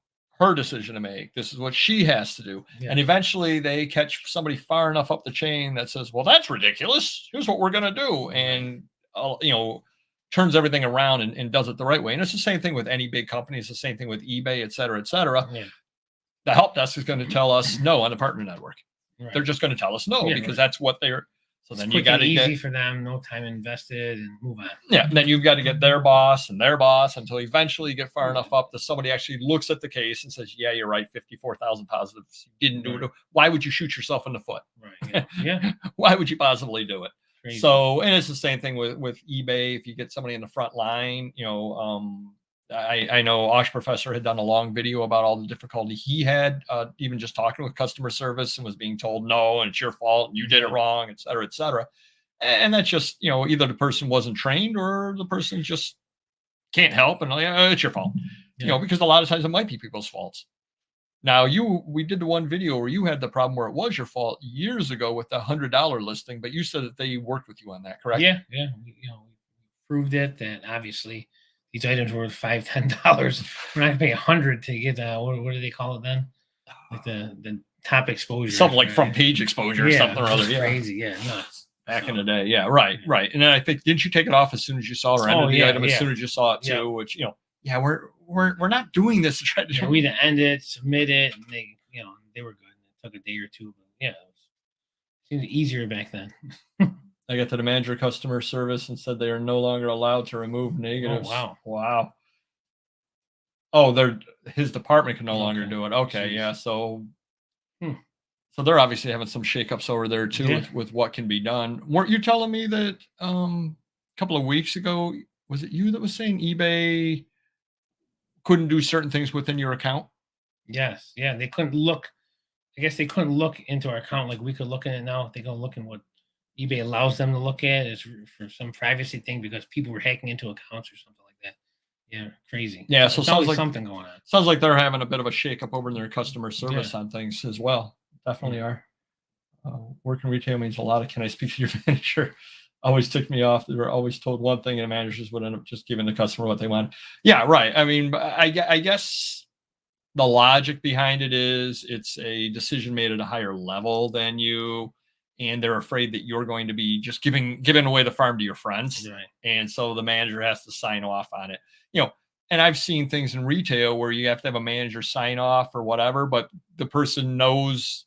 her decision to make. This is what she has to do. Yeah. And eventually they catch somebody far enough up the chain that says, well, that's ridiculous. Here's what we're going to do. And, turns everything around and does it the right way. And it's the same thing with any big company. It's the same thing with eBay, et cetera, et cetera. Yeah. The help desk is going to tell us no on the partner network. Right. They're just going to tell us no because that's what they're. So then you got to easy for them, no time invested, and move on. Yeah, and then you've got to get their boss and their boss until eventually you get far enough up that somebody actually looks at the case and says, "Yeah, you're right. 54,000 positives. You didn't do it. Why would you shoot yourself in the foot? Right. Yeah. Why would you possibly do it?" Crazy. So, and it's the same thing with eBay. If you get somebody in the front line, I know Osh Professor had done a long video about all the difficulty he had, even just talking with customer service, and was being told, no, and it's your fault, and you did it wrong, et cetera, et cetera. And that's just, either the person wasn't trained or the person just can't help, and it's your fault, because a lot of times it might be people's faults. Now, we did the one video where you had the problem where it was your fault years ago with the $100 listing, but you said that they worked with you on that, correct? Yeah. We proved it that obviously these items were worth $5, $10. We're not gonna pay $100 to get what do they call it then? Like the top exposure, something like front page exposure or something or other. Crazy, nuts. Back in the day, right. And then I think, didn't you take it off as soon as you saw it, or ended the item as soon as you saw it too? Which we're not doing this to try to. We'd end it, submit it, and they were good. It took a day or two, but it seemed easier back then. I got to the manager customer service and said they are no longer allowed to remove negatives. Oh, wow. Oh, his department can no longer do it. Okay, yeah. So so they're obviously having some shakeups over there too with what can be done. Weren't you telling me that a couple of weeks ago, was it you that was saying eBay couldn't do certain things within your account? Yes. Yeah. They couldn't look. I guess they couldn't look into our account like we could look in it now. They can look in what eBay allows them to look at. Is for some privacy thing because people were hacking into accounts or something like that. Yeah, crazy. Yeah, so it sounds like something going on. Sounds like they're having a bit of a shakeup over in their customer service on things as well. Definitely are. Working retail means a lot of, can I speak to your manager? Always ticked me off. They were always told one thing and the managers would end up just giving the customer what they want. Yeah, right. I mean, I guess the logic behind it is it's a decision made at a higher level than you, and they're afraid that you're going to be just giving away the farm to your friends. Right. And so the manager has to sign off on it. And I've seen things in retail where you have to have a manager sign off or whatever, but the person knows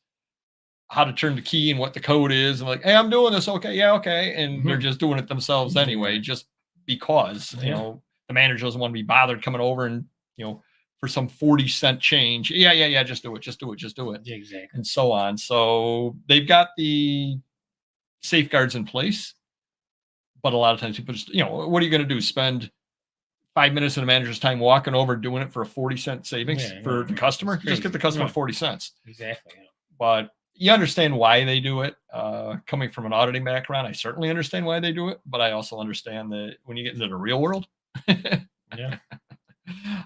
how to turn the key and what the code is, and like, hey, I'm doing this. Okay. Yeah. Okay. And they're just doing it themselves anyway, just because, the manager doesn't want to be bothered coming over and, for some 40-cent change. Yeah, just do it. Yeah, exactly. And so on. So they've got the safeguards in place, but a lot of times people just, what are you going to do? Spend 5 minutes of the manager's time walking over doing it for a 40-cent savings for the customer? Just get the customer 40 cents. Exactly. Yeah. But you understand why they do it. Coming from an auditing background, I certainly understand why they do it, but I also understand that when you get into the real world, Yeah.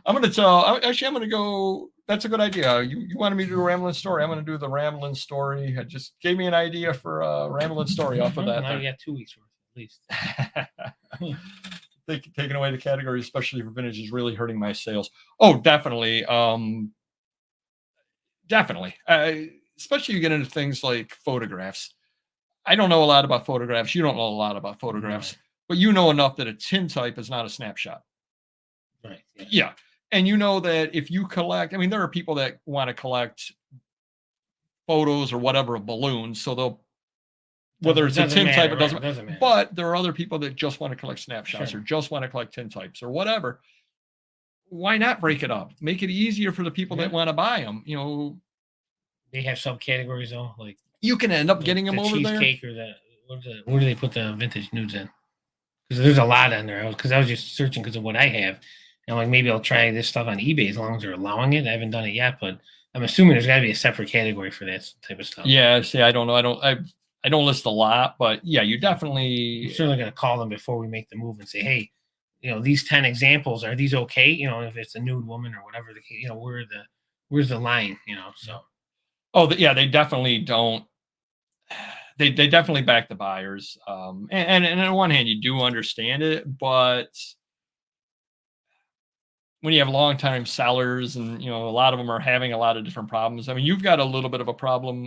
I'm going to go. That's a good idea. You wanted me to do a rambling story. I'm going to do the rambling story. It just gave me an idea for a rambling story off of that. Now you got 2 weeks worth at least. Taking away the category, especially for vintage, is really hurting my sales. Oh, definitely. Definitely. Especially you get into things like photographs. I don't know a lot about photographs. You don't know a lot about photographs, but you know enough that a tintype is not a snapshot. Right. Yeah. And you know that if you collect, there are people that want to collect photos or whatever of balloons. So they'll, whether it's a tintype, it doesn't matter. But there are other people that just want to collect snapshots or just want to collect tintypes or whatever. Why not break it up? Make it easier for the people that want to buy them. They have subcategories though, like you can end up getting them over there. Cheesecake or where do they put the vintage nudes in? Because there's a lot on there. Because I was just searching because of what I have. And like maybe I'll try this stuff on eBay as long as they're allowing it. I haven't done it yet, but I'm assuming there's got to be a separate category for that type of stuff. Yeah, see, I don't know. I don't list a lot, but yeah, you definitely. I'm certainly going to call them before we make the move and say, hey, these 10 examples, are these okay? If it's a nude woman or whatever the case, where's the line? So. Oh, yeah, they definitely don't. They definitely back the buyers. And on one hand, you do understand it, but when you have long-time sellers and, a lot of them are having a lot of different problems. You've got a little bit of a problem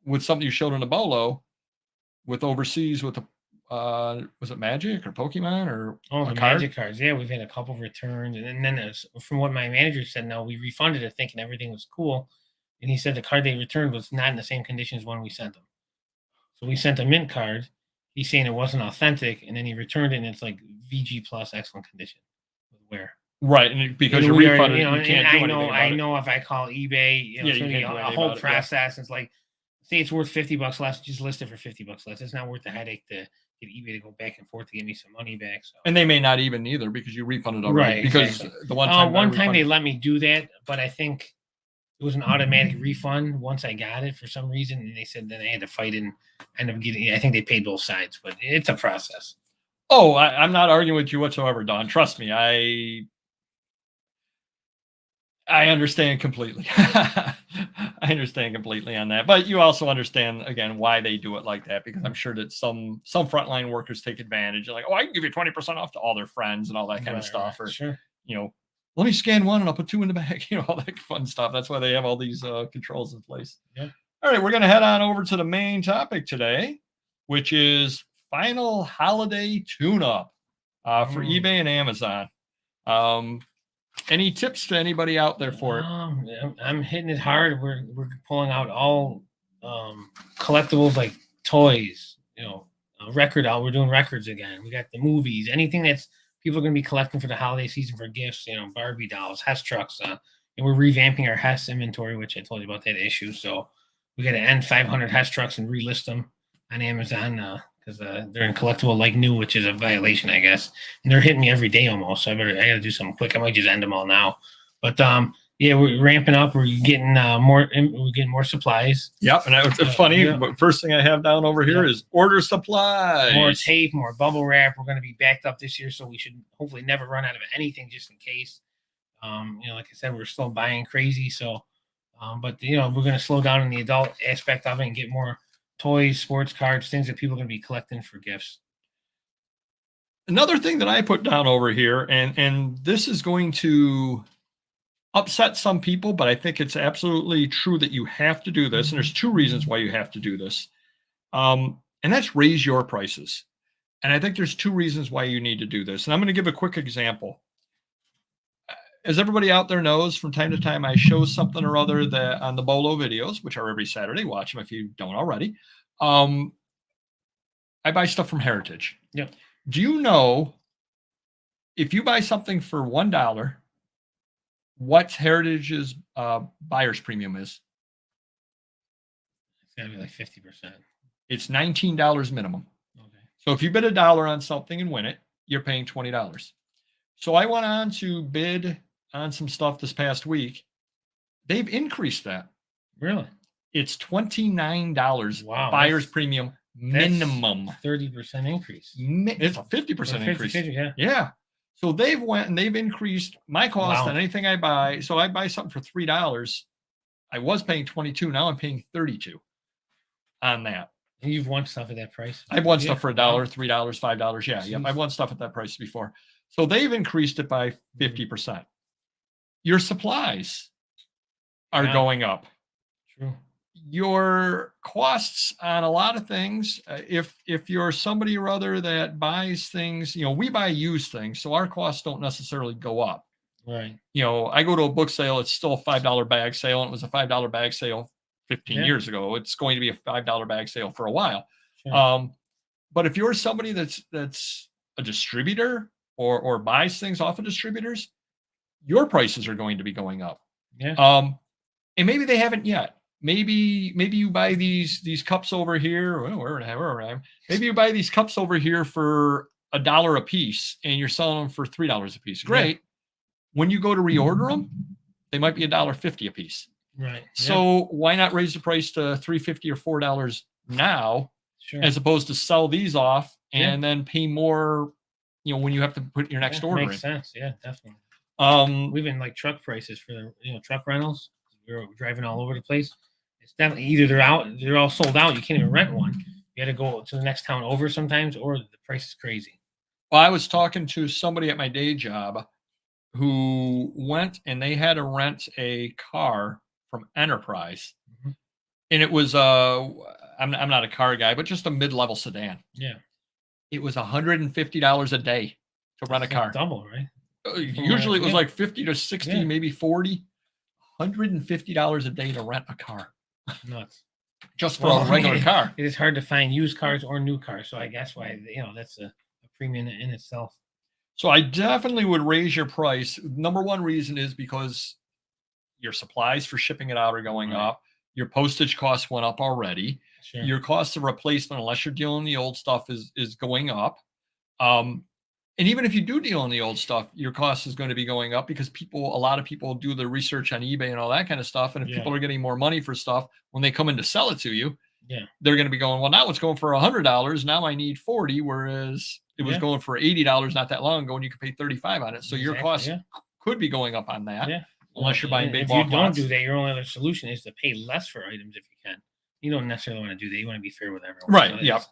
with something you showed in a bolo with overseas with the, was it Magic or Pokemon or the Magic cards? Yeah, we've had a couple returns, and then from what my manager said, no, we refunded it thinking everything was cool, and he said the card they returned was not in the same condition as when we sent them. So we sent a mint card. He's saying it wasn't authentic, and then he returned it, and it's like VG plus, excellent condition with wear. Right, and because you're refunded, you can't do anything about it. I know if I call eBay, it's going to be a whole process. It's like, say it's worth $50 less, just list it for $50 less. It's not worth the headache to get eBay to go back and forth to get me some money back. So. And they may not even either because you refunded already. Right, because exactly. The one time they let me do that, but I think it was an automatic refund once I got it for some reason, and they said then I had to fight and end up getting. I think they paid both sides, but it's a process. Oh, I'm not arguing with you whatsoever, Don. Trust me, I understand completely. I understand completely on that. But you also understand, again, why they do it like that, because I'm sure that some frontline workers take advantage. Like, I can give you 20% off to all their friends and all that kind of stuff. Or, sure. Let me scan one and I'll put 2 in the bag, all that fun stuff. That's why they have all these controls in place. Yeah. All right, we're going to head on over to the main topic today, which is final holiday tune-up for eBay and Amazon. Any tips to anybody out there for it? I'm hitting it hard. We're pulling out all collectibles like toys, record out. We're doing records again. We got the movies, anything that's people are going to be collecting for the holiday season for gifts, Barbie dolls, Hess trucks. And we're revamping our Hess inventory, which I told you about that issue. So we got to end 500 Hess trucks and relist them on Amazon because they're in collectible like new, which is a violation, I guess. And they're hitting me every day almost. So I got to do something quick. I might just end them all now. But yeah, we're ramping up. We're getting more supplies. Yep, and it's funny. But first thing I have down over here is order supplies. More tape, more bubble wrap. We're going to be backed up this year, so we should hopefully never run out of anything, just in case. Like I said, we're still buying crazy. So, but we're going to slow down in the adult aspect of it and get more toys, sports cards, things that people are going to be collecting for gifts. Another thing that I put down over here, and this is going to upset some people, but I think it's absolutely true that you have to do this. And there's 2 reasons why you have to do this. And that's raise your prices. And I think there's 2 reasons why you need to do this. And I'm going to give a quick example. As everybody out there knows, from time to time, I show something or other that on the Bolo videos, which are every Saturday. Watch them if you don't already. I buy stuff from Heritage. Yep. Do you know if you buy something for $1, what Heritage's buyer's premium is? It's gotta be like 50%. It's $19 minimum. Okay. So if you bid $1 on something and win it, you're paying $20. So I went on to bid on some stuff this past week. They've increased that. Really? It's $29 Wow, buyer's premium minimum. 30% increase. It's a 50% Or 50, increase. 50, yeah. Yeah. So they've went and they've increased my cost Wow. on anything I buy. So I buy something for $3. I was paying 22. Now I'm paying 32 on that. And you've won stuff at that price? I've won Yeah. stuff for $1, $3, $5. Yeah. Yep. Jeez. I've won stuff at that price before. So they've increased it by 50%. Your supplies are Yeah. going up. True. Your costs on a lot of things, if you're somebody or other that buys things, we buy used things, so our costs don't necessarily go up. Right. I go to a book sale, it's still a $5 bag sale, and it was a $5 bag sale 15 Yeah. years ago. It's going to be a $5 bag sale for a while. Sure. But if you're somebody that's a distributor or buys things off of distributors, your prices are going to be going up. Yeah. And maybe they haven't yet. Maybe you buy these cups over here. Wherever I am. Maybe you buy these cups over here for $1 a piece, and you're selling them for $3 a piece. Great. When you go to reorder them, they might be $1.50 a piece. Right. So why not raise the price to $3.50 or $4 now, Sure. as opposed to sell these off and then pay more, when you have to put your next order in. Makes sense. Yeah, definitely. We've been like truck prices for the truck rentals. We're driving all over the place. It's definitely either they're all sold out. You can't even rent one. You got to go to the next town over sometimes, or the price is crazy. Well, I was talking to somebody at my day job who went and they had to rent a car from Enterprise, and it was I'm not a car guy, but just a mid-level sedan. Yeah, it was $150 a day to rent a car. Double, right? Usually it was like 50 to 60, Yeah. maybe 40. $150 a day to rent a car. Nuts. Just for a regular car. It is hard to find used cars or new cars, so I guess why that's a premium in itself. So I definitely would raise your price. Number one reason is because your supplies for shipping it out are going up. Your postage costs went up already. Sure. Your cost of replacement, unless you're dealing the old stuff, is going up. And even if you do deal in the old stuff, your cost is going to be going up because a lot of people do the research on eBay and all that kind of stuff. And if people are getting more money for stuff, when they come in to sell it to you, they're going to be going, well, now it's going for $100. Now I need 40, whereas it was going for $80 not that long ago, and you could pay 35 on it. So your cost could be going up on that. Yeah. Unless you're buying big bulk lots. If you don't do that, your only other solution is to pay less for items if you can. You don't necessarily want to do that. You want to be fair with everyone. Right.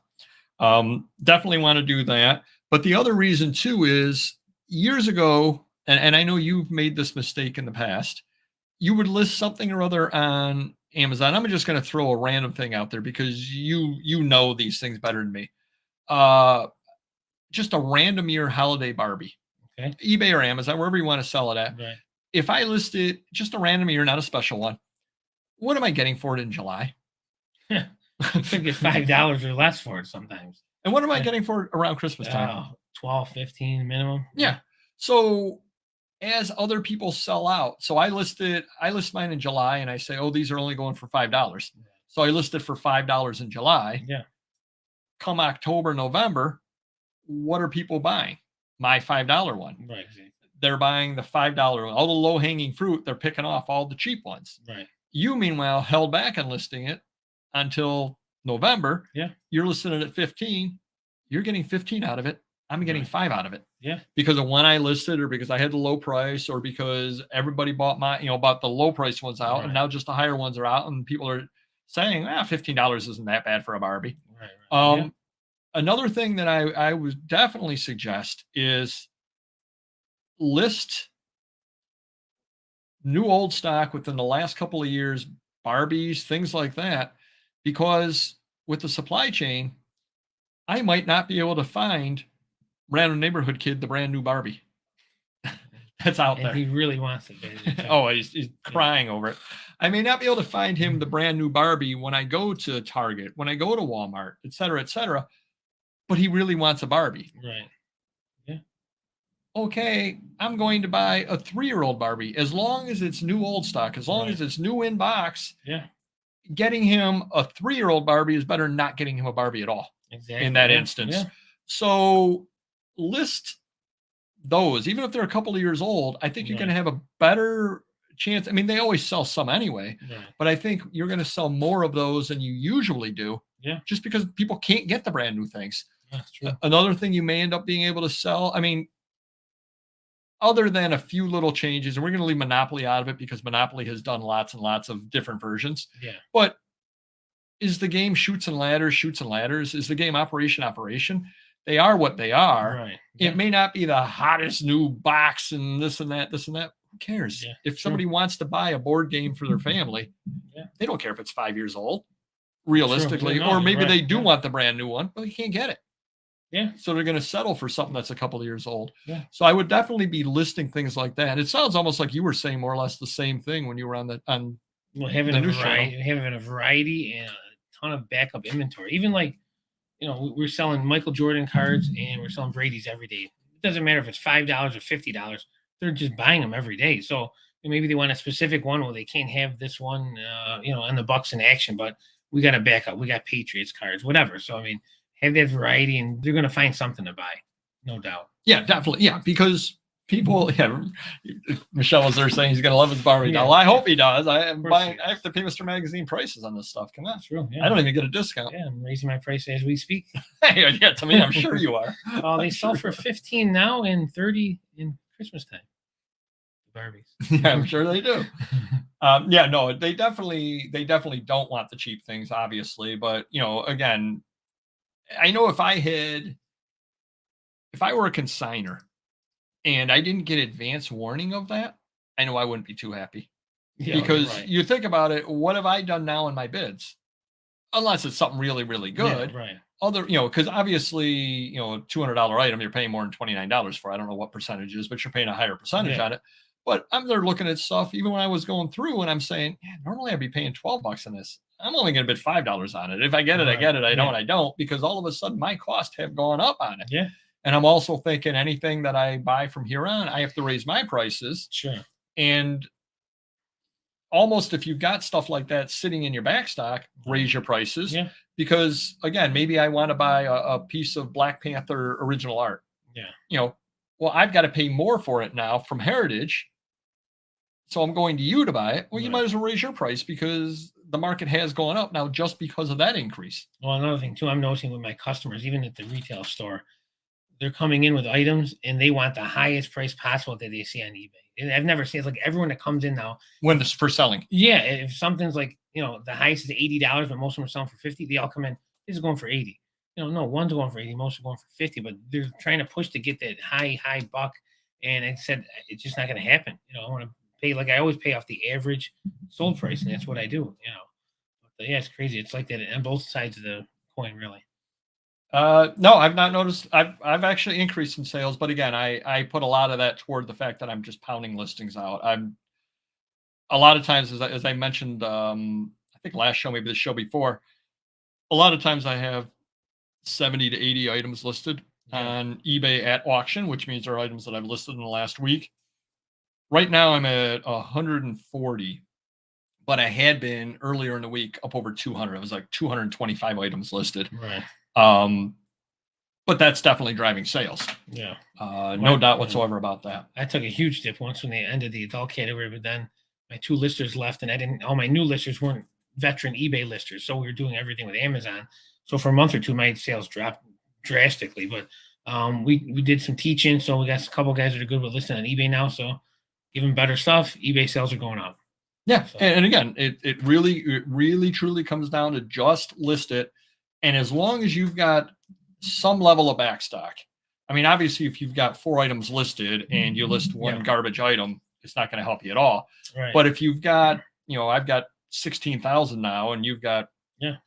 So definitely want to do that. But the other reason too is years ago, and I know you've made this mistake in the past, you would list something or other on Amazon. I'm just going to throw a random thing out there because you know these things better than me. Just a random year holiday Barbie. Okay. eBay or Amazon, wherever you want to sell it at. Right. If I listed just a random year, not a special one, what am I getting for it in July? You could get $5 or less for it sometimes. And what am I getting for it around Christmas time? 12, 15 minimum. Yeah. So as other people sell out, so I list mine in July and I say, oh, these are only going for $5. So I listed for $5 in July. Yeah. Come October, November, what are people buying? My $5 one. Right. Exactly. They're buying the $5 one. All the low hanging fruit, they're picking off all the cheap ones. Right. You, meanwhile, held back on listing it until November. Yeah. You're listing it at 15. You're getting 15 out of it. I'm getting 5 out of it. Yeah. Because of when I listed, or because I had the low price, or because everybody bought bought the low price ones out, and now just the higher ones are out, and people are saying, $15 isn't that bad for a Barbie. Right. Another thing that I would definitely suggest is list new old stock within the last couple of years, Barbies, things like that, because with the supply chain, I might not be able to find random neighborhood kid the brand new Barbie that's out there. He really wants it. He's crying over it. I may not be able to find him the brand new Barbie when I go to Target, when I go to Walmart, et cetera, but he really wants a Barbie. Right. Yeah. okay, I'm going to buy a 3-year-old Barbie. As long as it's new old stock, as long Right. as it's new in box, Yeah. getting him a 3-year-old Barbie is better than not getting him a Barbie at all Exactly. in that Yeah. instance. Yeah. So list those, even if they're a couple of years old. I think you're going to Right. have a better chance. I mean, they always sell some anyway, Right. but I think you're going to sell more of those than you usually do. Yeah. Just because people can't get the brand new things. That's true. Another thing you may end up being able to sell, I mean, other than a few little changes, and we're going to leave Monopoly out of it because Monopoly has done lots and lots of different versions. Yeah. But is the game Shoots and Ladders, Shoots and Ladders? Is the game Operation? They are what they are. Right. Yeah. It may not be the hottest new box and this and that, this and that. Who cares? Yeah, If somebody wants to buy a board game for their family, Yeah. they don't care if it's 5 years old, realistically, No, or you're maybe right. they do Yeah. want the brand new one, but you can't get it. Yeah. So they're going to settle for something that's a couple of years old. Yeah. So I would definitely be listing things like that. It sounds almost like you were saying more or less the same thing when you were on Well, having the a news channel. variety and a ton of backup inventory. Even like, we're selling Michael Jordan cards and we're selling Brady's every day. It doesn't matter if it's $5 or $50. They're just buying them every day. So maybe they want a specific one. Well, they can't have this one, and the Bucks in action, but we got a backup. We got Patriots cards, whatever. So I mean, have that variety, and they're going to find something to buy, no doubt. Yeah, definitely. Yeah, because people, Michelle was there saying he's going to love his Barbie Yeah. doll. Well, I hope he does. I am course buying. he I have to pay Mr. Magazine prices on this stuff. Come on, True. Yeah. I don't even get a discount. Yeah, I'm raising my price as we speak. Hey, yeah, to me, I'm sure you are. They sell for 15 now and 30 in Christmas time. The Barbies. Yeah, I'm sure they do. Yeah, no, they definitely don't want the cheap things, obviously. But again, I know if I were a consigner and I didn't get advance warning of that, I know I wouldn't be too happy. Yeah, Because right. you think about it, what have I done now in my bids? Unless it's something really, really good. Yeah, right. Other, because obviously, a $200 item, you're paying more than $29 for. I don't know what percentage is, but you're paying a higher percentage Yeah. on it. But I'm there looking at stuff, even when I was going through, and I'm saying, yeah, normally I'd be paying $12 on this. I'm only going to bid $5 on it. If I get it, I Right. get it. I Yeah. don't, I don't, because all of a sudden my costs have gone up on it. Yeah, And I'm also thinking anything that I buy from here on, I have to raise my prices. sure. And almost if you've got stuff like that sitting in your back stock, raise your prices. Yeah. Because again, maybe I want to buy a piece of Black Panther original art. Yeah. Well, I've got to pay more for it now from Heritage. So I'm going to you to buy it. Well, you Right. might as well raise your price because the market has gone up now just because of that increase. Well, another thing too, I'm noticing with my customers, even at the retail store, they're coming in with items and they want the highest price possible that they see on eBay. And I've never seen it's like everyone that comes in now. When it's for selling. Yeah, if something's like the highest is $80, but most of them are selling for 50, they all come in. This is going for 80. No, one's going for 80, most are going for 50, but they're trying to push to get that high buck. And I said it's just not going to happen. I want to pay like I always pay off the average sold price, and that's what I do. But yeah, it's crazy. It's like that on both sides of the coin, really. No, I've not noticed. I've actually increased in sales, but again, I put a lot of that toward the fact that I'm just pounding listings out. I'm a lot of times, as I mentioned, I think last show, maybe the show before, a lot of times I have 70 to 80 items listed on eBay at auction, which means they're items that I've listed in the last week. Right now I'm at 140, but I had been earlier in the week up over 200. It was like 225 items listed. Right. But that's definitely driving sales. Yeah. No doubt whatsoever about that. I took a huge dip once when they ended the adult category, but then my 2 listers left, and all my new listers weren't veteran eBay listers, so we were doing everything with Amazon. So for a month or two, my sales dropped drastically. But we did some teaching, so we got a couple guys that are good with listing on eBay now. So give them better stuff. eBay sales are going up. Yeah, so. And again, it really truly comes down to just list it, and as long as you've got some level of backstock. I mean, obviously, if you've got 4 items listed and you list one garbage item, it's not going to help you at all. Right. But if you've got, I've got 16,000 now, and you've got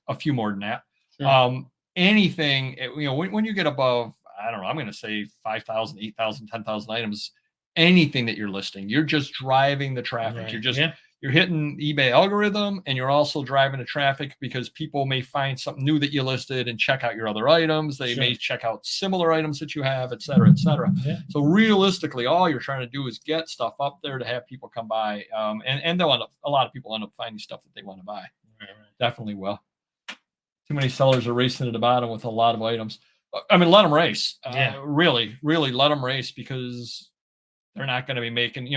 a few more than that. Sure. Anything, when you get above, I don't know, I'm going to say 5,000, 8,000, 10,000 items, anything that you're listing, you're just driving the traffic. Right. You're just you're hitting eBay algorithm, and you're also driving the traffic because people may find something new that you listed and check out your other items. They may check out similar items that you have, et cetera, et cetera. Yeah. So realistically, all you're trying to do is get stuff up there to have people come by. And they'll end up, a lot of people end up finding stuff that they want to buy. Right. Definitely will. Too many sellers are racing to the bottom with a lot of items. I mean, let them race. Really, really let them race, because they're not going to be making,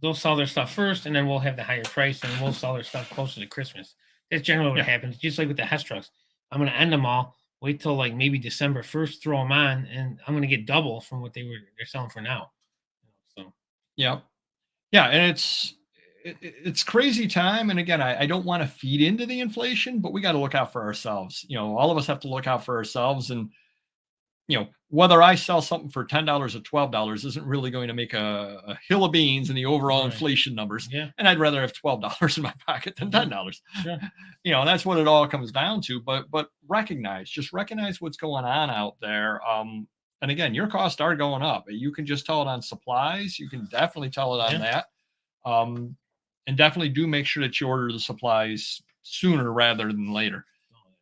They'll sell their stuff first, and then we'll have the higher price, and we'll sell their stuff closer to Christmas. That's generally what happens. Just like with the Hess trucks, I'm going to end them all. Wait till like maybe December 1st, throw them on, and I'm going to get double from what they're selling for now. So yeah, and it's crazy time. And again, I don't want to feed into the inflation, but we got to look out for ourselves. All of us have to look out for ourselves, and whether I sell something for $10 or $12 isn't really going to make a hill of beans in the overall inflation numbers. Yeah. And I'd rather have $12 in my pocket than $10. Sure. That's what it all comes down to. But recognize what's going on out there. And again, your costs are going up. You can just tell it on supplies. You can definitely tell it on that. And definitely do make sure that you order the supplies sooner rather than later.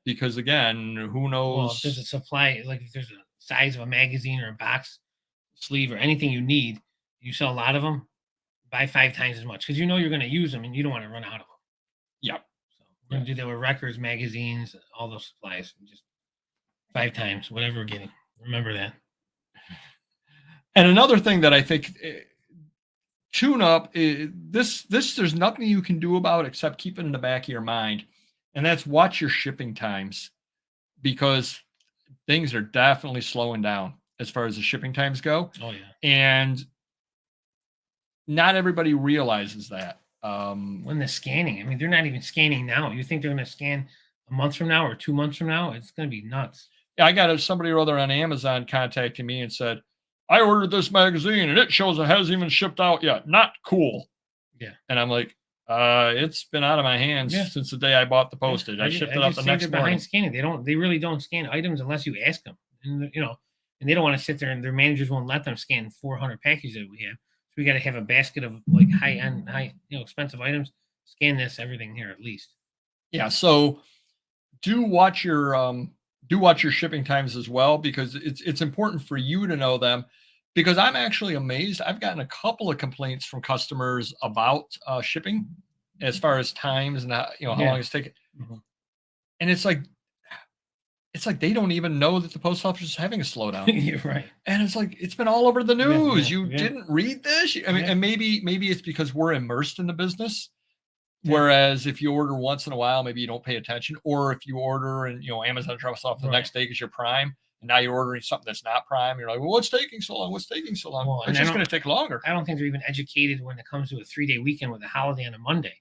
Because again, who knows? Well, if there's a supply, like if there's a size of a magazine or a box sleeve or anything you need, you sell a lot of them, buy 5 times as much, because you're going to use them and you don't want to run out of them. Yep. So we're going to do that with records, magazines, all those supplies. Just 5 times, whatever we're getting. Remember that. And another thing that I think tune up is this there's nothing you can do about except keep it in the back of your mind, and that's watch your shipping times, because things are definitely slowing down as far as the shipping times go. Oh yeah. And not everybody realizes that. When the scanning, I mean, they're not even scanning now. You think they're going to scan a month from now or 2 months from now? It's going to be nuts. Yeah, I got somebody or other on Amazon contacting me and said, I ordered this magazine and it shows it hasn't even shipped out yet. Not cool. Yeah. And I'm like, it's been out of my hands since the day I bought the postage. I shipped it up the next morning. Behind scanning. They really don't scan items unless you ask them. And and they don't want to sit there, and their managers won't let them scan 400 packages that we have. So we got to have a basket of like high-end, expensive items. Scan this, everything here at least. Yeah. So do watch your shipping times as well, because it's important for you to know them. Because I'm actually amazed. I've gotten a couple of complaints from customers about shipping, as far as times and how long it's taking. Mm-hmm. And it's like they don't even know that the post office is having a slowdown. You're right. And it's like, it's been all over the news. You didn't read this. I mean, and maybe it's because we're immersed in the business. Whereas if you order once in a while, maybe you don't pay attention. Or if you order and Amazon drops off the next day because you're Prime, and now you're ordering something that's not Prime. You're like, well, what's taking so long? What's taking so long? Well, it's just going to take longer. I don't think they're even educated when it comes to a 3-day weekend with a holiday on a Monday.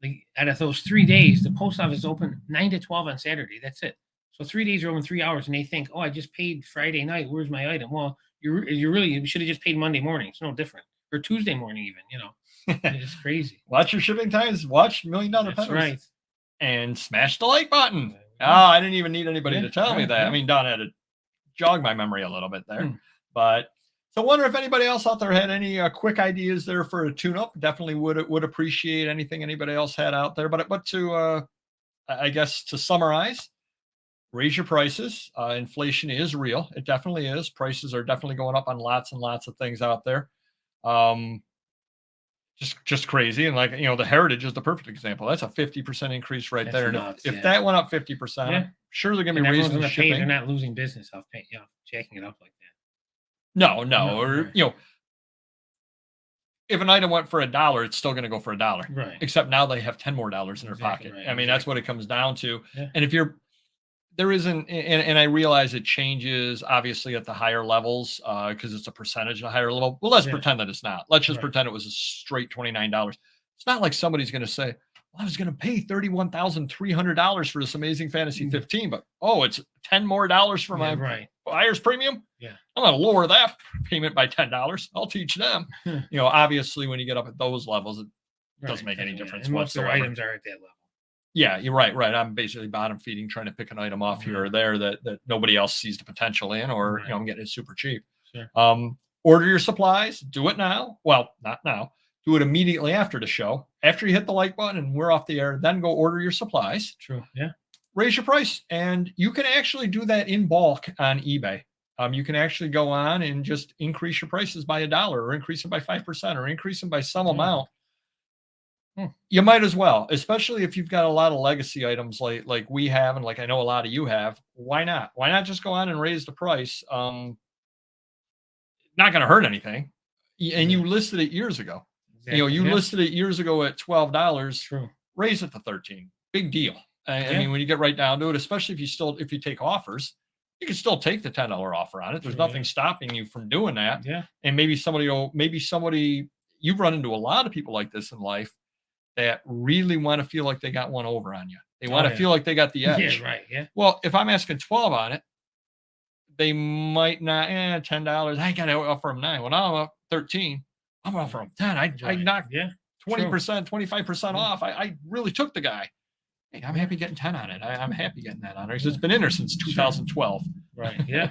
Like, out of those 3 days, the post office is open 9 to 12 on Saturday. That's it. So 3 days are open 3 hours, and they think, oh, I just paid Friday night. Where's my item? Well, you should have just paid Monday morning. It's no different. Or Tuesday morning even, It's crazy. Watch your shipping times. Watch $1 Million Peppers. That's right. And smash the like button. I didn't even need anybody to tell me that. Yeah. I mean, Don had to jog my memory a little bit there. But so I wonder if anybody else out there had any quick ideas there for a tune-up. Definitely would appreciate anything anybody else had out there. But to I guess to summarize, raise your prices. Inflation is real. It definitely is. Prices are definitely going up on lots and lots of things out there. Just crazy. And the Heritage is the perfect example. That's a 50% increase right there. Nuts, and if that went up 50%, I'm sure they're going to be raising the shipping. They're not losing business off jacking it up like that. No. Or, if an item went for $1, it's still going to go for $1. Right. Except now they have 10 more dollars in their pocket. Right, I mean, that's what it comes down to. Yeah. And if there isn't, and I realize it changes obviously at the higher levels because it's a percentage at a higher level. Well, let's pretend that it's not. Let's just pretend it was a straight $29. It's not like somebody's going to say, well, I was going to pay $31,300 for this Amazing Fantasy 15, but it's $10 more for my buyer's premium. Yeah, I'm going to lower that payment by $10. I'll teach them. Obviously, when you get up at those levels, it doesn't make any difference and most whatsoever. of their items are at that level. Yeah, you're right. I'm basically bottom feeding, trying to pick an item off here or there that nobody else sees the potential in, or I'm getting it super cheap. Sure. Order your supplies. Do it now. Well, not now. do it immediately after the show. After you hit the like button and we're off the air, then go order your supplies. True. Yeah. Raise your price. And you can actually do that in bulk on eBay. You can actually go on and just increase your prices by $1 or increase them by 5% or increase them by some amount. You might as well, especially if you've got a lot of legacy items like we have and like I know a lot of you have. Why not? Why not just go on and raise the price? Not going to hurt anything. And you listed it years ago. Exactly. You listed it years ago at $12. True. Raise it to 13. Big deal. I mean, when you get right down to it, especially if you take offers, you can still take the $10 offer on it. There's nothing stopping you from doing that. Yeah. And maybe somebody you've run into a lot of people like this in life that really want to feel like they got one over on you. They want to feel like they got the edge. Yeah, right. Yeah. Well, if I'm asking 12 on it, they might not, $10. I got to offer them 9. Well, now I'm up 13. I'm going to offer them 10. I knocked 20%, 25% off. I really took the guy. Hey, I'm happy getting 10 on it. I'm happy getting that on it because it's been in there since 2012. Right. Yeah.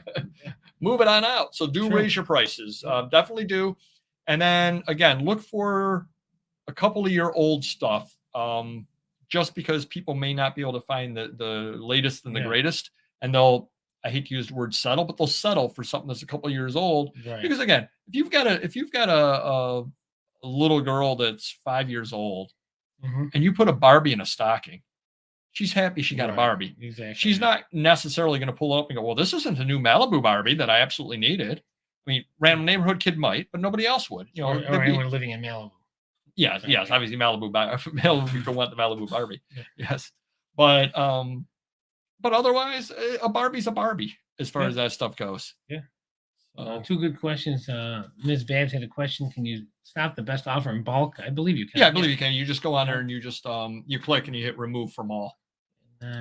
Move it on out. So raise your prices. Definitely do. And then again, look for a couple of your old stuff. Just because people may not be able to find the latest and the greatest, and I hate to use the word settle, but they'll settle for something that's a couple of years old. Right. Because again, if you've got a little girl that's 5 years old, and you put a Barbie in a stocking, she's happy she got a Barbie. Exactly. She's not necessarily going to pull up and go, well, this isn't a new Malibu Barbie that I absolutely needed. I mean, random neighborhood kid might, but nobody else would. Or anyone living in Malibu. Yes, obviously Malibu people want the Malibu Barbie. Yes. But otherwise a Barbie's a Barbie as far as that stuff goes. Yeah. 2 good questions. Ms. Babs had a question. Can you stop the best offer in bulk? I believe you can. Yeah, I believe you can. You just go on there and you just you click and you hit remove from all.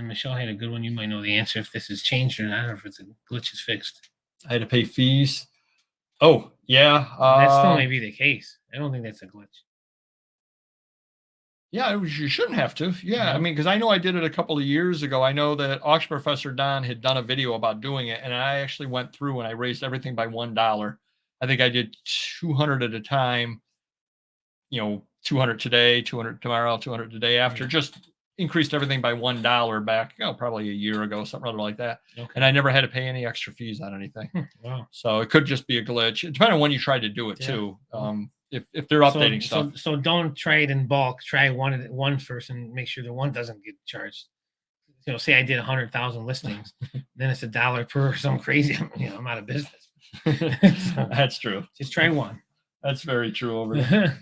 Michelle had a good one. You might know the answer if this has changed or not, or if it's a glitch is fixed. I had to pay fees. Oh, yeah. That still may be the case. I don't think that's a glitch. Yeah, you shouldn't have to. Yeah, I mean, because I know I did it a couple of years ago. I know that Auction Professor Don had done a video about doing it, and I actually went through and I raised everything by $1. I think I did 200 at a time. 200 today, 200 tomorrow, 200 the day after. Just increased everything by $1 back, probably a year ago, something other like that. Okay. And I never had to pay any extra fees on anything. Wow. So it could just be a glitch. Depending on when you tried to do it too. If they're updating stuff. So don't try it in bulk. Try one first and make sure the one doesn't get charged. Say I did 100,000 listings, then it's $1 per some crazy. I'm out of business. That's true. Just try one. That's very true over there.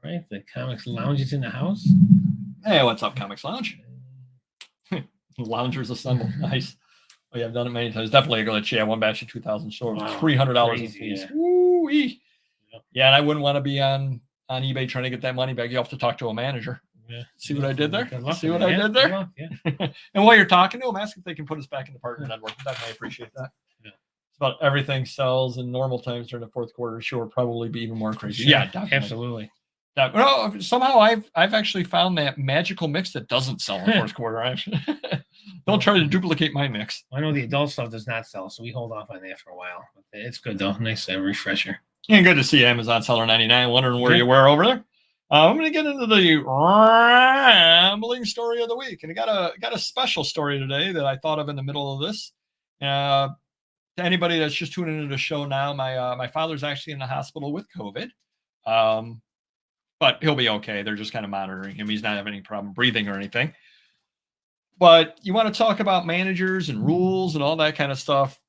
All right, the Comics Lounge is in the house. Hey, what's up, Comics Lounge? Loungers assemble. Nice. Oh, yeah, I've done it many times. Definitely a glitch. Yeah, one batch of 2,000 stores, $300 in fees. Woo-wee. Yeah, and I wouldn't want to be on eBay trying to get that money back. You have to talk to a manager. Yeah. See what I did there? See what I did there? Yeah. And while you're talking to them, ask if they can put us back in the partner network. Definitely appreciate that. Yeah. It's about everything sells in normal times during the fourth quarter. Sure, probably be even more crazy. Sure. Yeah, definitely. Absolutely. Well, somehow I've actually found that magical mix that doesn't sell in the fourth quarter. Actually, don't try to duplicate my mix. I know the adult stuff does not sell, so we hold off on that for a while. It's good though. Nice refresher. And good to see Amazon Seller 99. Wondering where you were over there. I'm going to get into the rambling story of the week, and I got a special story today that I thought of in the middle of this. To anybody that's just tuning into the show now, my father's actually in the hospital with COVID, but he'll be okay. They're just kind of monitoring him. He's not having any problem breathing or anything. But you want to talk about managers and rules and all that kind of stuff.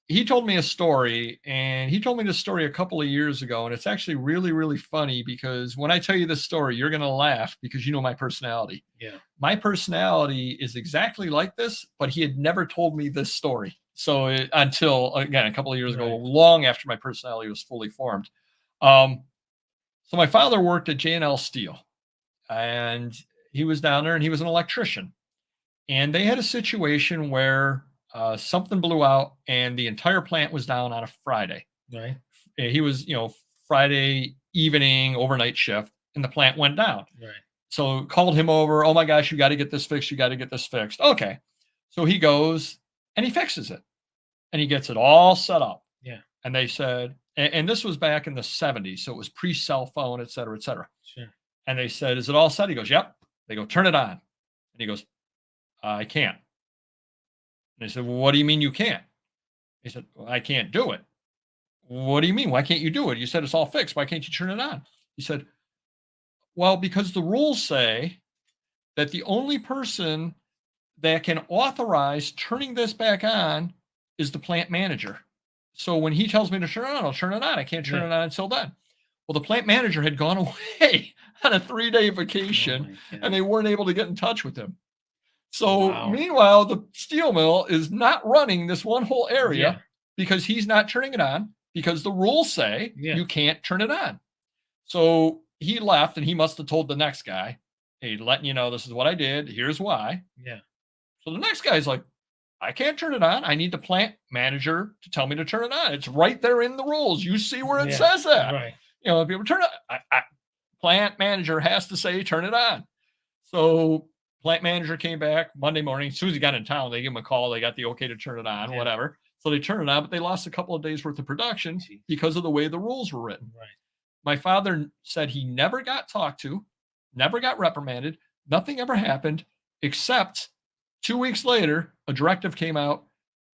He told me a story, and he told me this story a couple of years ago, and it's actually really, really funny because when I tell you this story, you're going to laugh because you know my personality. Yeah. My personality is exactly like this, but he had never told me this story. So until, again, a couple of years ago, long after my personality was fully formed. So my father worked at J&L Steel, and he was down there, and he was an electrician. And they had a situation where something blew out and the entire plant was down on a Friday. Right. He was, Friday evening overnight shift, and the plant went down. Right. So called him over. Oh my gosh, you got to get this fixed. You got to get this fixed. Okay. So he goes and he fixes it, and he gets it all set up. Yeah. And they said, And this was back in the 70s. So it was pre-cell phone, et cetera, et cetera. Sure. And they said, is it all set? He goes, yep. They go, turn it on. And he goes, I can't. And they said, well, what do you mean you can't? He said, well, I can't do it. What do you mean? Why can't you do it? You said it's all fixed. Why can't you turn it on? He said, well, because the rules say that the only person that can authorize turning this back on is the plant manager. So when he tells me to turn it on, I'll turn it on. I can't turn it on until then. Well, the plant manager had gone away on a 3-day vacation, and they weren't able to get in touch with him. So meanwhile, the steel mill is not running this one whole area because he's not turning it on because the rules say you can't turn it on. So he left, and he must have told the next guy, hey, letting you know, this is what I did. Here's why. Yeah. So the next guy's like, I can't turn it on. I need the plant manager to tell me to turn it on. It's right there in the rules. You see where it says that. Right. You know, if you turn it, plant manager has to say turn it on. So plant manager came back Monday morning. As soon as he got in town, they gave him a call. They got the okay to turn it on, whatever. So they turned it on, but they lost a couple of days worth of production because of the way the rules were written. Right. My father said he never got talked to, never got reprimanded. Nothing ever happened except 2 weeks later, a directive came out.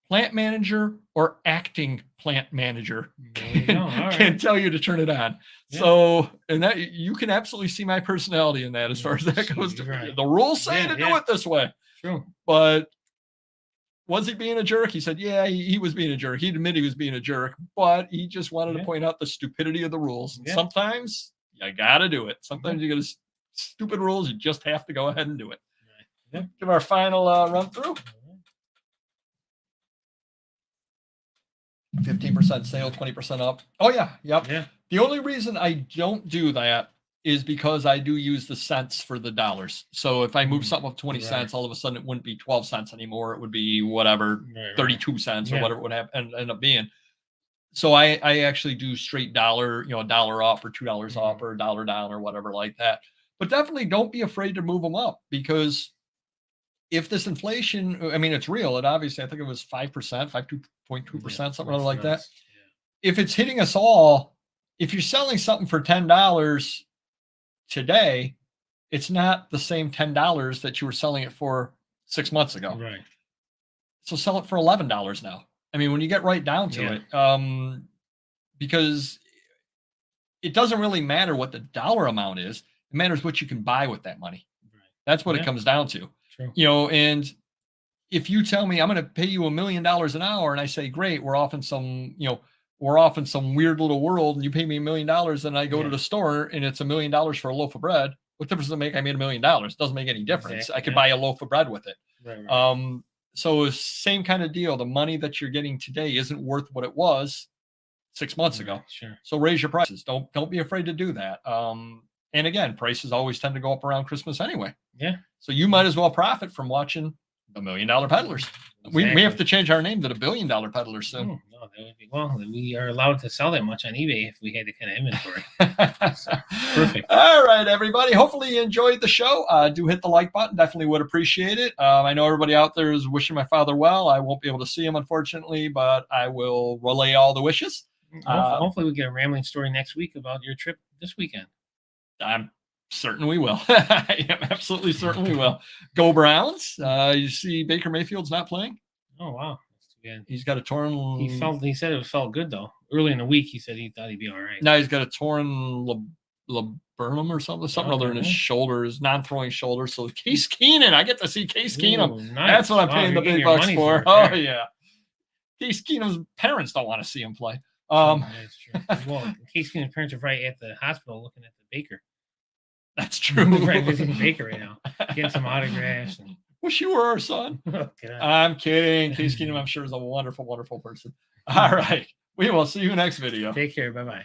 Plant manager or acting plant manager can tell you to turn it on. Yeah. So, and that you can absolutely see my personality in that as far as that goes. The rules say to do it this way. True. But was he being a jerk? He said, yeah, he was being a jerk. He'd admit he was being a jerk, but he just wanted to point out the stupidity of the rules. And sometimes you got to do it. Sometimes you get stupid rules. You just have to go ahead and do it. Right. Give our final run through. 15% sale, 20% up. Oh, yeah. Yep. Yeah. The only reason I don't do that is because I do use the cents for the dollars. So if I move something up 20 cents, all of a sudden it wouldn't be 12 cents anymore. It would be whatever, 32 cents or whatever it would end up being. So I actually do straight dollar, $1 up or $2 up or $1 down or whatever like that. But definitely don't be afraid to move them up, because if this inflation, I mean, it's real. It obviously, I think it was 5%, 5.2%, something like that. Yeah. If it's hitting us all, if you're selling something for $10 today, it's not the same $10 that you were selling it for 6 months ago. Right. So sell it for $11 now. I mean, when you get right down to it, because it doesn't really matter what the dollar amount is. It matters what you can buy with that money. Right. That's what it comes down to. True. And if you tell me I'm going to pay you $1 million an hour, and I say, great, we're off in some weird little world, and you pay me $1 million, and I go to the store and it's $1 million for a loaf of bread. What difference does it make? I made $1 million. It doesn't make any difference. Exactly. I could buy a loaf of bread with it. Right. So same kind of deal. The money that you're getting today isn't worth what it was 6 months ago. Sure. So raise your prices. Don't be afraid to do that. And again, prices always tend to go up around Christmas anyway. Yeah. So you might as well profit from watching the $1 Million Peddlers. Exactly. We have to change our name to the $1 Billion Peddlers soon. No, that would be, well, we are allowed to sell that much on eBay if we had the kind of inventory. So, perfect. All right, everybody. Hopefully you enjoyed the show. Do hit the like button. Definitely would appreciate it. I know everybody out there is wishing my father well. I won't be able to see him, unfortunately, but I will relay all the wishes. Hopefully we get a rambling story next week about your trip this weekend. I'm certain we will. I am absolutely certain we will. Go Browns. You see Baker Mayfield's not playing. Oh, wow. He's got a torn. He said it felt good, though. Early in the week, he said he thought he'd be all right. Now he's got a torn laburnum or something other in his shoulders, non-throwing shoulder. So Case Keenum, I get to see Case Keenum. Nice. That's what I'm paying the big bucks for. Oh, yeah. Case Keenum's parents don't want to see him play. That's true. Well, Case Keenum's parents are right at the hospital looking at the Baker. That's true. Right, visiting Baker right now, getting some autographs. And... Wish you were our son. Oh, I'm kidding. Case Keenum, I'm sure, is a wonderful, wonderful person. All right. We will see you next video. Take care. Bye-bye.